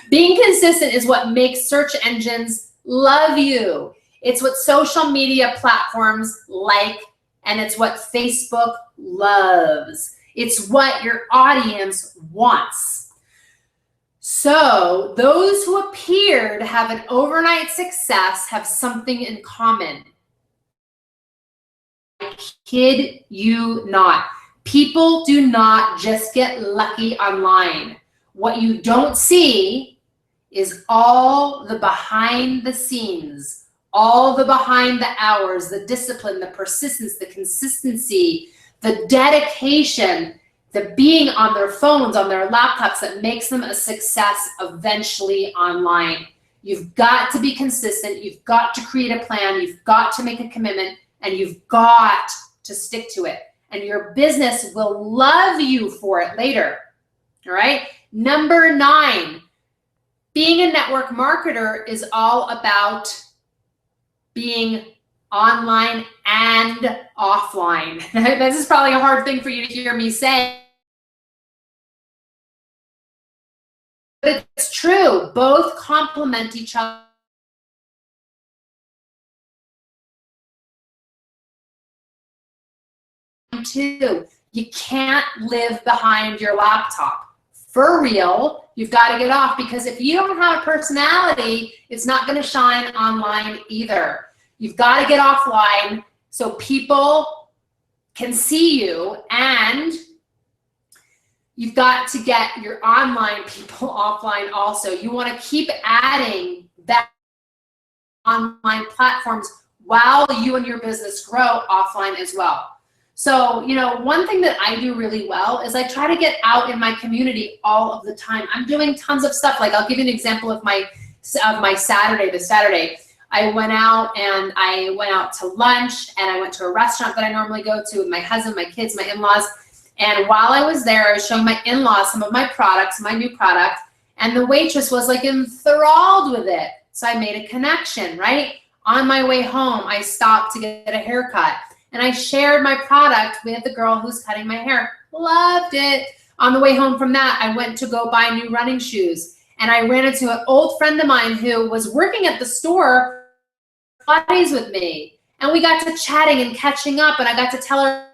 Being consistent is what makes search engines love you. It's what social media platforms like, and it's what Facebook loves. It's what your audience wants. So those who appear to have an overnight success have something in common. I kid you not. People do not just get lucky online. What you don't see is all the behind the scenes, all the behind the hours, the discipline, the persistence, the consistency, the dedication, the being on their phones, on their laptops that makes them a success eventually online. You've got to be consistent. You've got to create a plan. You've got to make a commitment, and you've got to stick to it. And your business will love you for it later. All right. Number 9, being a network marketer is all about being online and offline. This is probably a hard thing for you to hear me say, but it's true. Both complement each other. Too. You can't live behind your laptop. For real, you've got to get off, because if you don't have a personality, it's not going to shine online either. You've got to get offline so people can see you, and you've got to get your online people offline also. You want to keep adding that online platforms while you and your business grow offline as well. So, you know, one thing that I do really well is I try to get out in my community all of the time. I'm doing tons of stuff. Like, I'll give you an example of my Saturday. This Saturday, I went out to lunch, and I went to a restaurant that I normally go to with my husband, my kids, my in-laws. And while I was there, I was showing my in-laws some of my products, my new product, and the waitress was like enthralled with it. So I made a connection, right? On my way home, I stopped to get a haircut, and I shared my product with the girl who's cutting my hair. Loved it. On the way home from that, I went to go buy new running shoes, and I ran into an old friend of mine who was working at the store buddies with me, and we got to chatting and catching up, and I got to tell her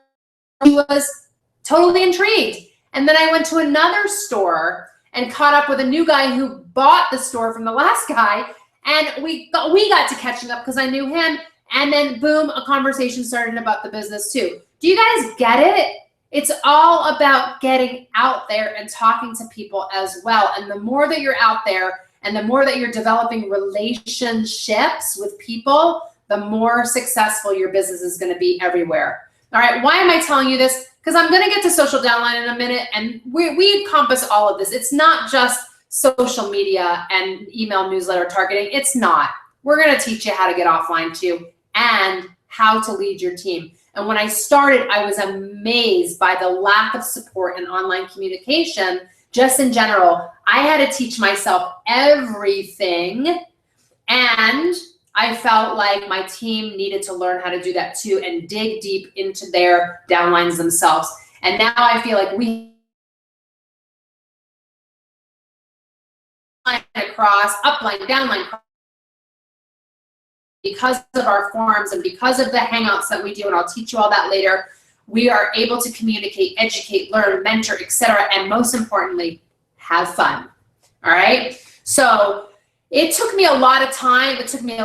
she was totally intrigued. And then I went to another store and caught up with a new guy who bought the store from the last guy, and we got to catching up because I knew him. And then boom, a conversation started about the business too. Do you guys get it? It's all about getting out there and talking to people as well. And the more that you're out there and the more that you're developing relationships with people, the more successful your business is going to be everywhere. All right, why am I telling you this? Because I'm going to get to social downline in a minute, and we encompass all of this. It's not just social media and email newsletter targeting. It's not. We're going to teach you how to get offline too, and how to lead your team. And when I started, I was amazed by the lack of support in online communication, just in general. I had to teach myself everything, and I felt like my team needed to learn how to do that too and dig deep into their downlines themselves. And now I feel like we across upline, downline, because of our forums and because of the hangouts that we do, and I'll teach you all that later, we are able to communicate, educate, learn, mentor, etc., and most importantly, have fun. All right? So it took me a lot of time. It took me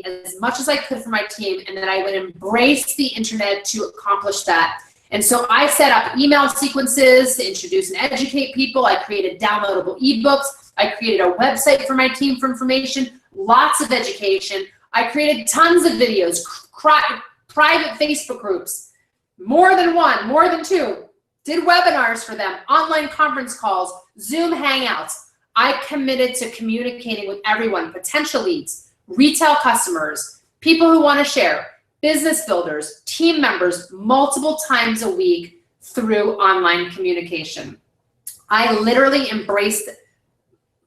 as much as I could for my team, and then I would embrace the internet to accomplish that. And so I set up email sequences to introduce and educate people. I created downloadable ebooks. I created a website for my team for information, lots of education. I created tons of videos, private Facebook groups, more than one, more than two, did webinars for them, online conference calls, Zoom hangouts. I committed to communicating with everyone, potential leads, retail customers, people who want to share, business builders, team members, multiple times a week through online communication. I literally embraced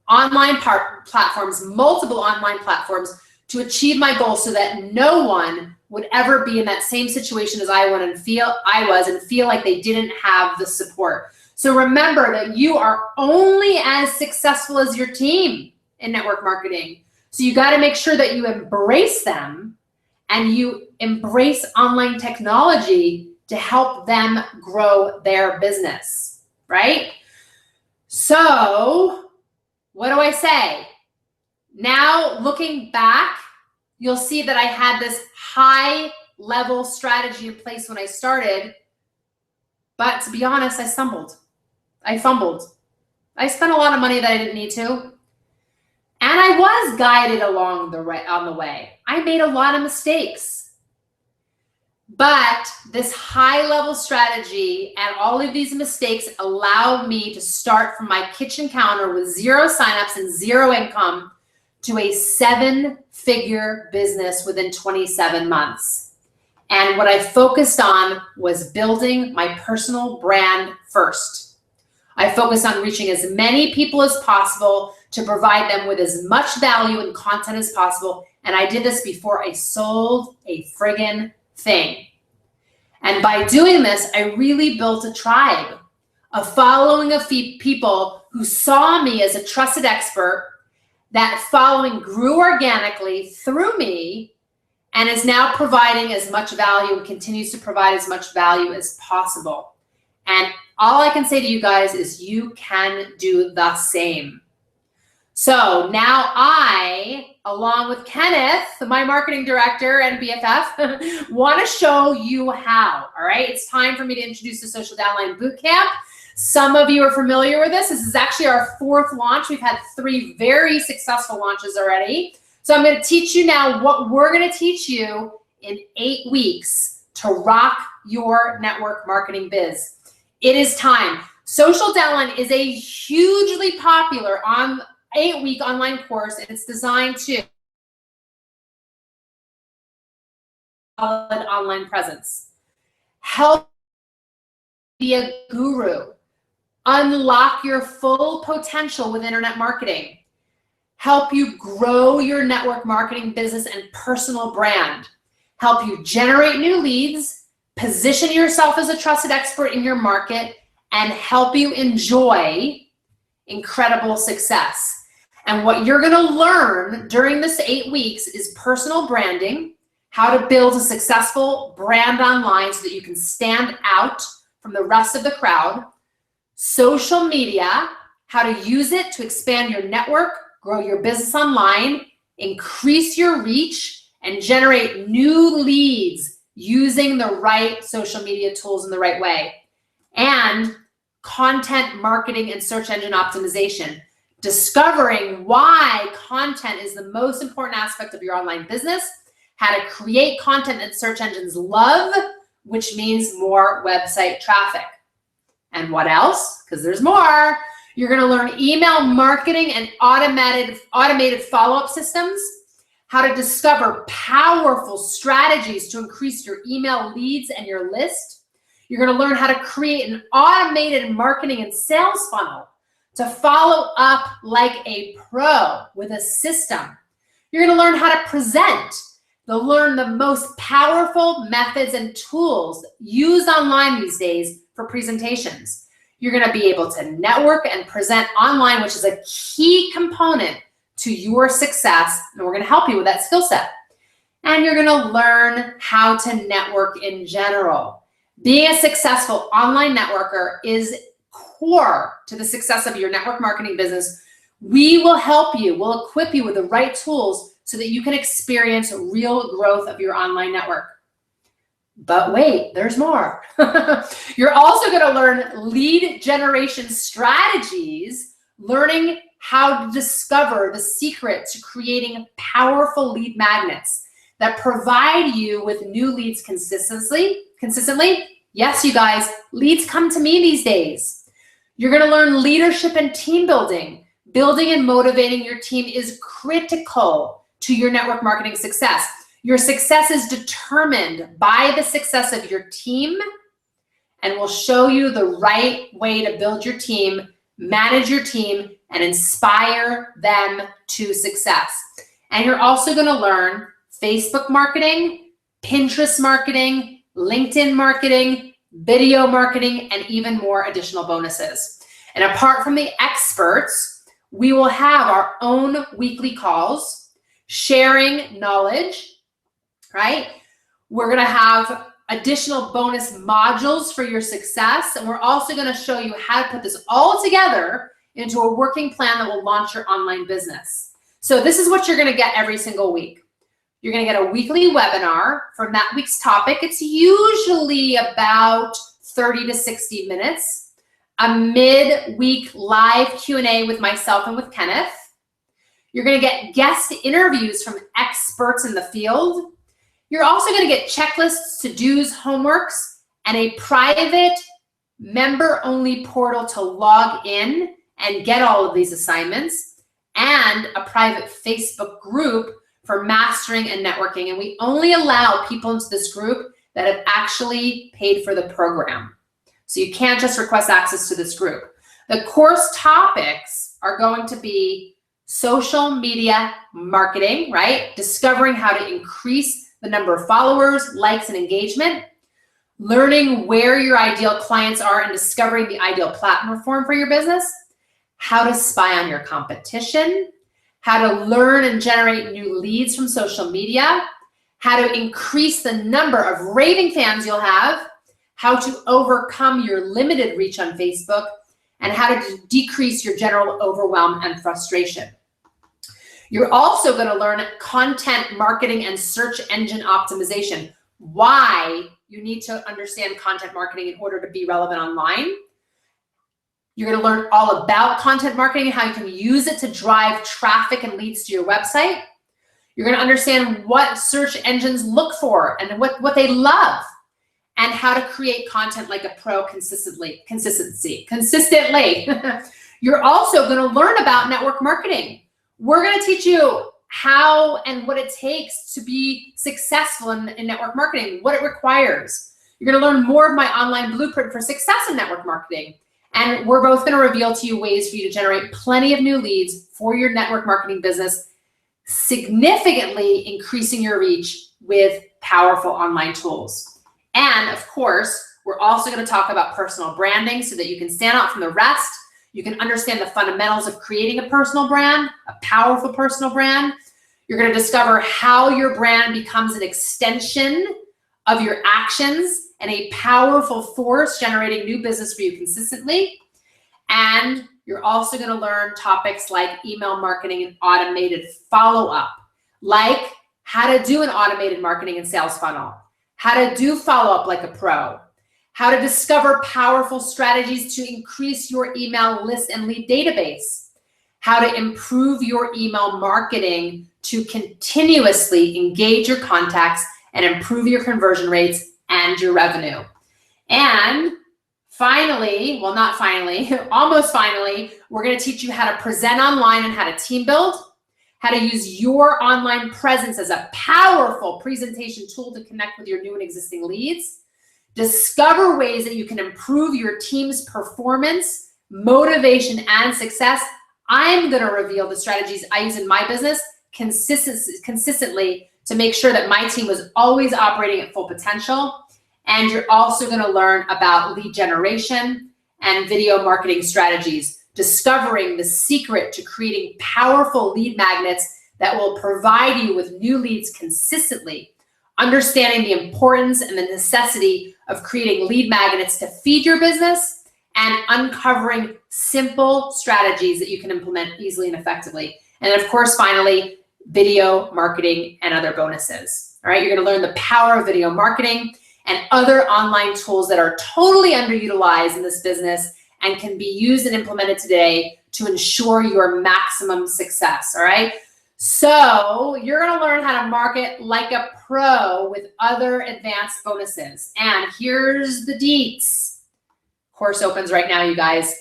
online platforms, multiple online platforms, to achieve my goals so that no one would ever be in that same situation as I was and feel like they didn't have the support. So remember that you are only as successful as your team in network marketing. So you got to make sure that you embrace them and you embrace online technology to help them grow their business, right? So what do I say? Now, looking back, you'll see that I had this high level strategy in place when I started, but to be honest, I stumbled. I fumbled. I spent a lot of money that I didn't need to. And I was guided along on the way. I made a lot of mistakes. But this high level strategy and all of these mistakes allowed me to start from my kitchen counter with 0 signups and 0 income to a 7-figure business within 27 months. And what I focused on was building my personal brand first. I focused on reaching as many people as possible to provide them with as much value and content as possible. And I did this before I sold a friggin' thing. And by doing this, I really built a tribe, a following of people who saw me as a trusted expert. That following grew organically through me and is now providing as much value and continues to provide as much value as possible. And all I can say to you guys is you can do the same. So now I, along with Kenneth, my marketing director and BFF, want to show you how, all right? It's time for me to introduce the Social Downline Bootcamp. Some of you are familiar with this. This is actually our 4th launch. We've had 3 very successful launches already. So I'm going to teach you now what we're going to teach you in 8 weeks to rock your network marketing biz. It is time. Social Downline is a hugely popular 8-week online course, and it's designed to solid online presence, help be a guru, unlock your full potential with internet marketing, help you grow your network marketing business and personal brand, help you generate new leads, position yourself as a trusted expert in your market, and help you enjoy incredible success. And what you're going to learn during this 8 weeks is personal branding, how to build a successful brand online so that you can stand out from the rest of the crowd, social media, how to use it to expand your network, grow your business online, increase your reach, and generate new leads using the right social media tools in the right way, and content marketing and search engine optimization. Discovering why content is the most important aspect of your online business, how to create content that search engines love, which means more website traffic. And what else? Because there's more. You're going to learn email marketing and automated follow-up systems, how to discover powerful strategies to increase your email leads and your list. You're going to learn how to create an automated marketing and sales funnel to follow up like a pro with a system. You're going to learn how to present. You'll learn the most powerful methods and tools used online these days for presentations. You're going to be able to network and present online, which is a key component to your success, and we're going to help you with that skill set. And you're going to learn how to network in general. Being a successful online networker is core to the success of your network marketing business. We will help you, we'll equip you with the right tools so that you can experience real growth of your online network. But wait, there's more. You're also going to learn lead generation strategies, learning how to discover the secret to creating powerful lead magnets that provide you with new leads consistently. Yes, you guys, leads come to me these days. You're going to learn leadership and team building. Building and motivating your team is critical to your network marketing success. Your success is determined by the success of your team, and we'll show you the right way to build your team, manage your team, and inspire them to success. And you're also going to learn Facebook marketing, Pinterest marketing, LinkedIn marketing, video marketing, and even more additional bonuses. And apart from the experts, we will have our own weekly calls, sharing knowledge, right? We're going to have additional bonus modules for your success. And we're also going to show you how to put this all together into a working plan that will launch your online business. So this is what you're going to get every single week. You're going to get a weekly webinar from that week's topic. It's usually about 30 to 60 minutes. A mid-week live Q&A with myself and with Kenneth. You're going to get guest interviews from experts in the field. You're also going to get checklists, to-dos, homeworks, and a private member-only portal to log in and get all of these assignments, and a private Facebook group for mastering and networking. And we only allow people into this group that have actually paid for the program. So you can't just request access to this group. The course topics are going to be social media marketing, right? Discovering how to increase the number of followers, likes, and engagement. Learning where your ideal clients are and discovering the ideal platform for your business. How to spy on your competition. How to learn and generate new leads from social media. How to increase the number of raving fans you'll have. How to overcome your limited reach on Facebook. And how to decrease your general overwhelm and frustration. You're also going to learn content marketing and search engine optimization, why you need to understand content marketing in order to be relevant online. You're going to learn all about content marketing and how you can use it to drive traffic and leads to your website. You're going to understand what search engines look for and what they love, and how to create content like a pro consistently. You're also going to learn about network marketing. We're going to teach you how and what it takes to be successful in network marketing, what it requires. You're going to learn more of my online blueprint for success in network marketing. And we're both going to reveal to you ways for you to generate plenty of new leads for your network marketing business, significantly increasing your reach with powerful online tools. And of course, we're also going to talk about personal branding so that you can stand out from the rest. You can understand the fundamentals of creating a personal brand, a powerful personal brand. You're going to discover how your brand becomes an extension of your actions and a powerful force generating new business for you consistently. And you're also going to learn topics like email marketing and automated follow-up, like how to do an automated marketing and sales funnel, how to do follow-up like a pro, how to discover powerful strategies to increase your email list and lead database, how to improve your email marketing to continuously engage your contacts and improve your conversion rates and your revenue. And finally, well, not finally, almost finally, we're going to teach you how to present online and how to team build, how to use your online presence as a powerful presentation tool to connect with your new and existing leads, discover ways that you can improve your team's performance, motivation, and success. I'm going to reveal the strategies I use in my business consistently to make sure that my team was always operating at full potential. And you're also going to learn about lead generation and video marketing strategies, discovering the secret to creating powerful lead magnets that will provide you with new leads consistently, understanding the importance and the necessity of creating lead magnets to feed your business, and uncovering simple strategies that you can implement easily and effectively. And of course, finally, video marketing and other bonuses. All right, you're going to learn the power of video marketing and other online tools that are totally underutilized in this business and can be used and implemented today to ensure your maximum success. All right, so you're going to learn how to market like a pro with other advanced bonuses. And here's the deets. Course opens right now, you guys.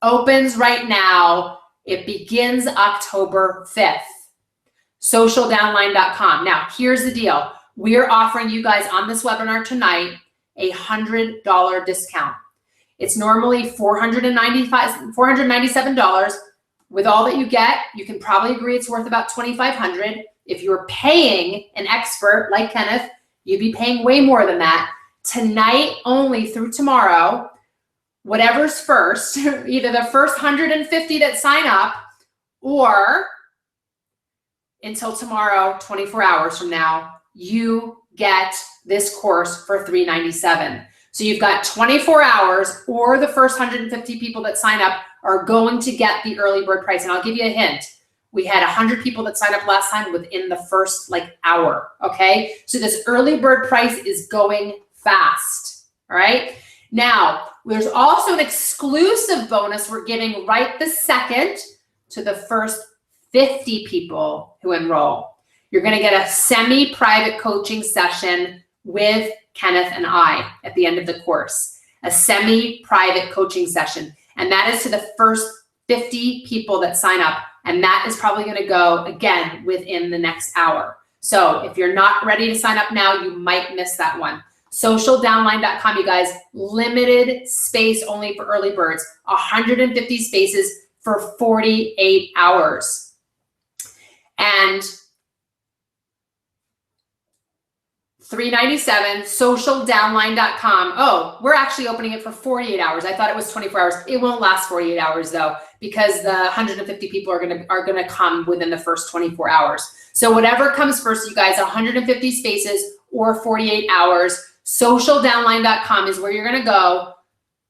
Opens right now. It begins October 5th. socialdownline.com. Now, here's the deal. We're offering you guys on this webinar tonight a $100 discount. It's normally $497. With all that you get, you can probably agree it's worth about $2,500. If you're paying an expert like Kenneth, you'd be paying way more than that. Tonight only through tomorrow, whatever's first, either the first 150 that sign up or until tomorrow, 24 hours from now, you get this course for $397. So you've got 24 hours, or the first 150 people that sign up are going to get the early bird price. And I'll give you a hint. We had 100 people that signed up last time within the first hour, okay? So this early bird price is going fast, all right? Now, there's also an exclusive bonus we're giving right this second to the first 50 people who enroll. You're going to get a semi-private coaching session with Kenneth and I at the end of the course, a semi-private coaching session. And that is to the first 50 people that sign up. And that is probably going to go again within the next hour. So if you're not ready to sign up now, you might miss that one. Socialdownline.com, you guys, limited space only for early birds, 150 spaces for 48 hours. And $397, socialdownline.com. Oh, we're actually opening it for 48 hours. I thought it was 24 hours. It won't last 48 hours though, because the 150 people are gonna come within the first 24 hours. So whatever comes first, you guys, 150 spaces or 48 hours. Socialdownline.com is where you're gonna go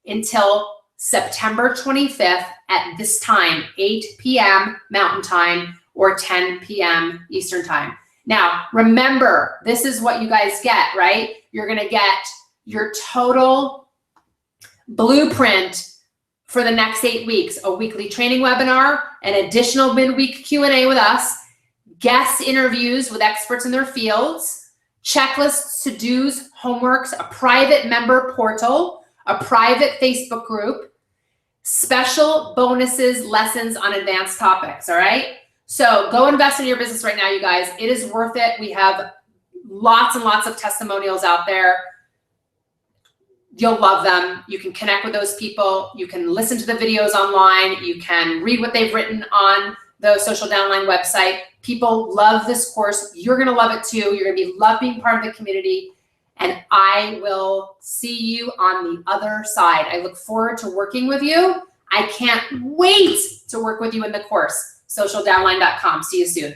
until September 25th at this time, 8 p.m. Mountain Time, or 10 p.m. Eastern time. Now, remember, this is what you guys get, right? You're gonna get your total blueprint for the next 8 weeks, a weekly training webinar, an additional midweek Q&A with us, guest interviews with experts in their fields, checklists, to-dos, homeworks, a private member portal, a private Facebook group, special bonuses, lessons on advanced topics, all right? So go invest in your business right now, you guys. It is worth it. We have lots and lots of testimonials out there. You'll love them. You can connect with those people. You can listen to the videos online. You can read what they've written on the Social Downline website. People love this course. You're going to love it too. You're going to love being part of the community. And I will see you on the other side. I look forward to working with you. I can't wait to work with you in the course. socialdownline.com. See you soon.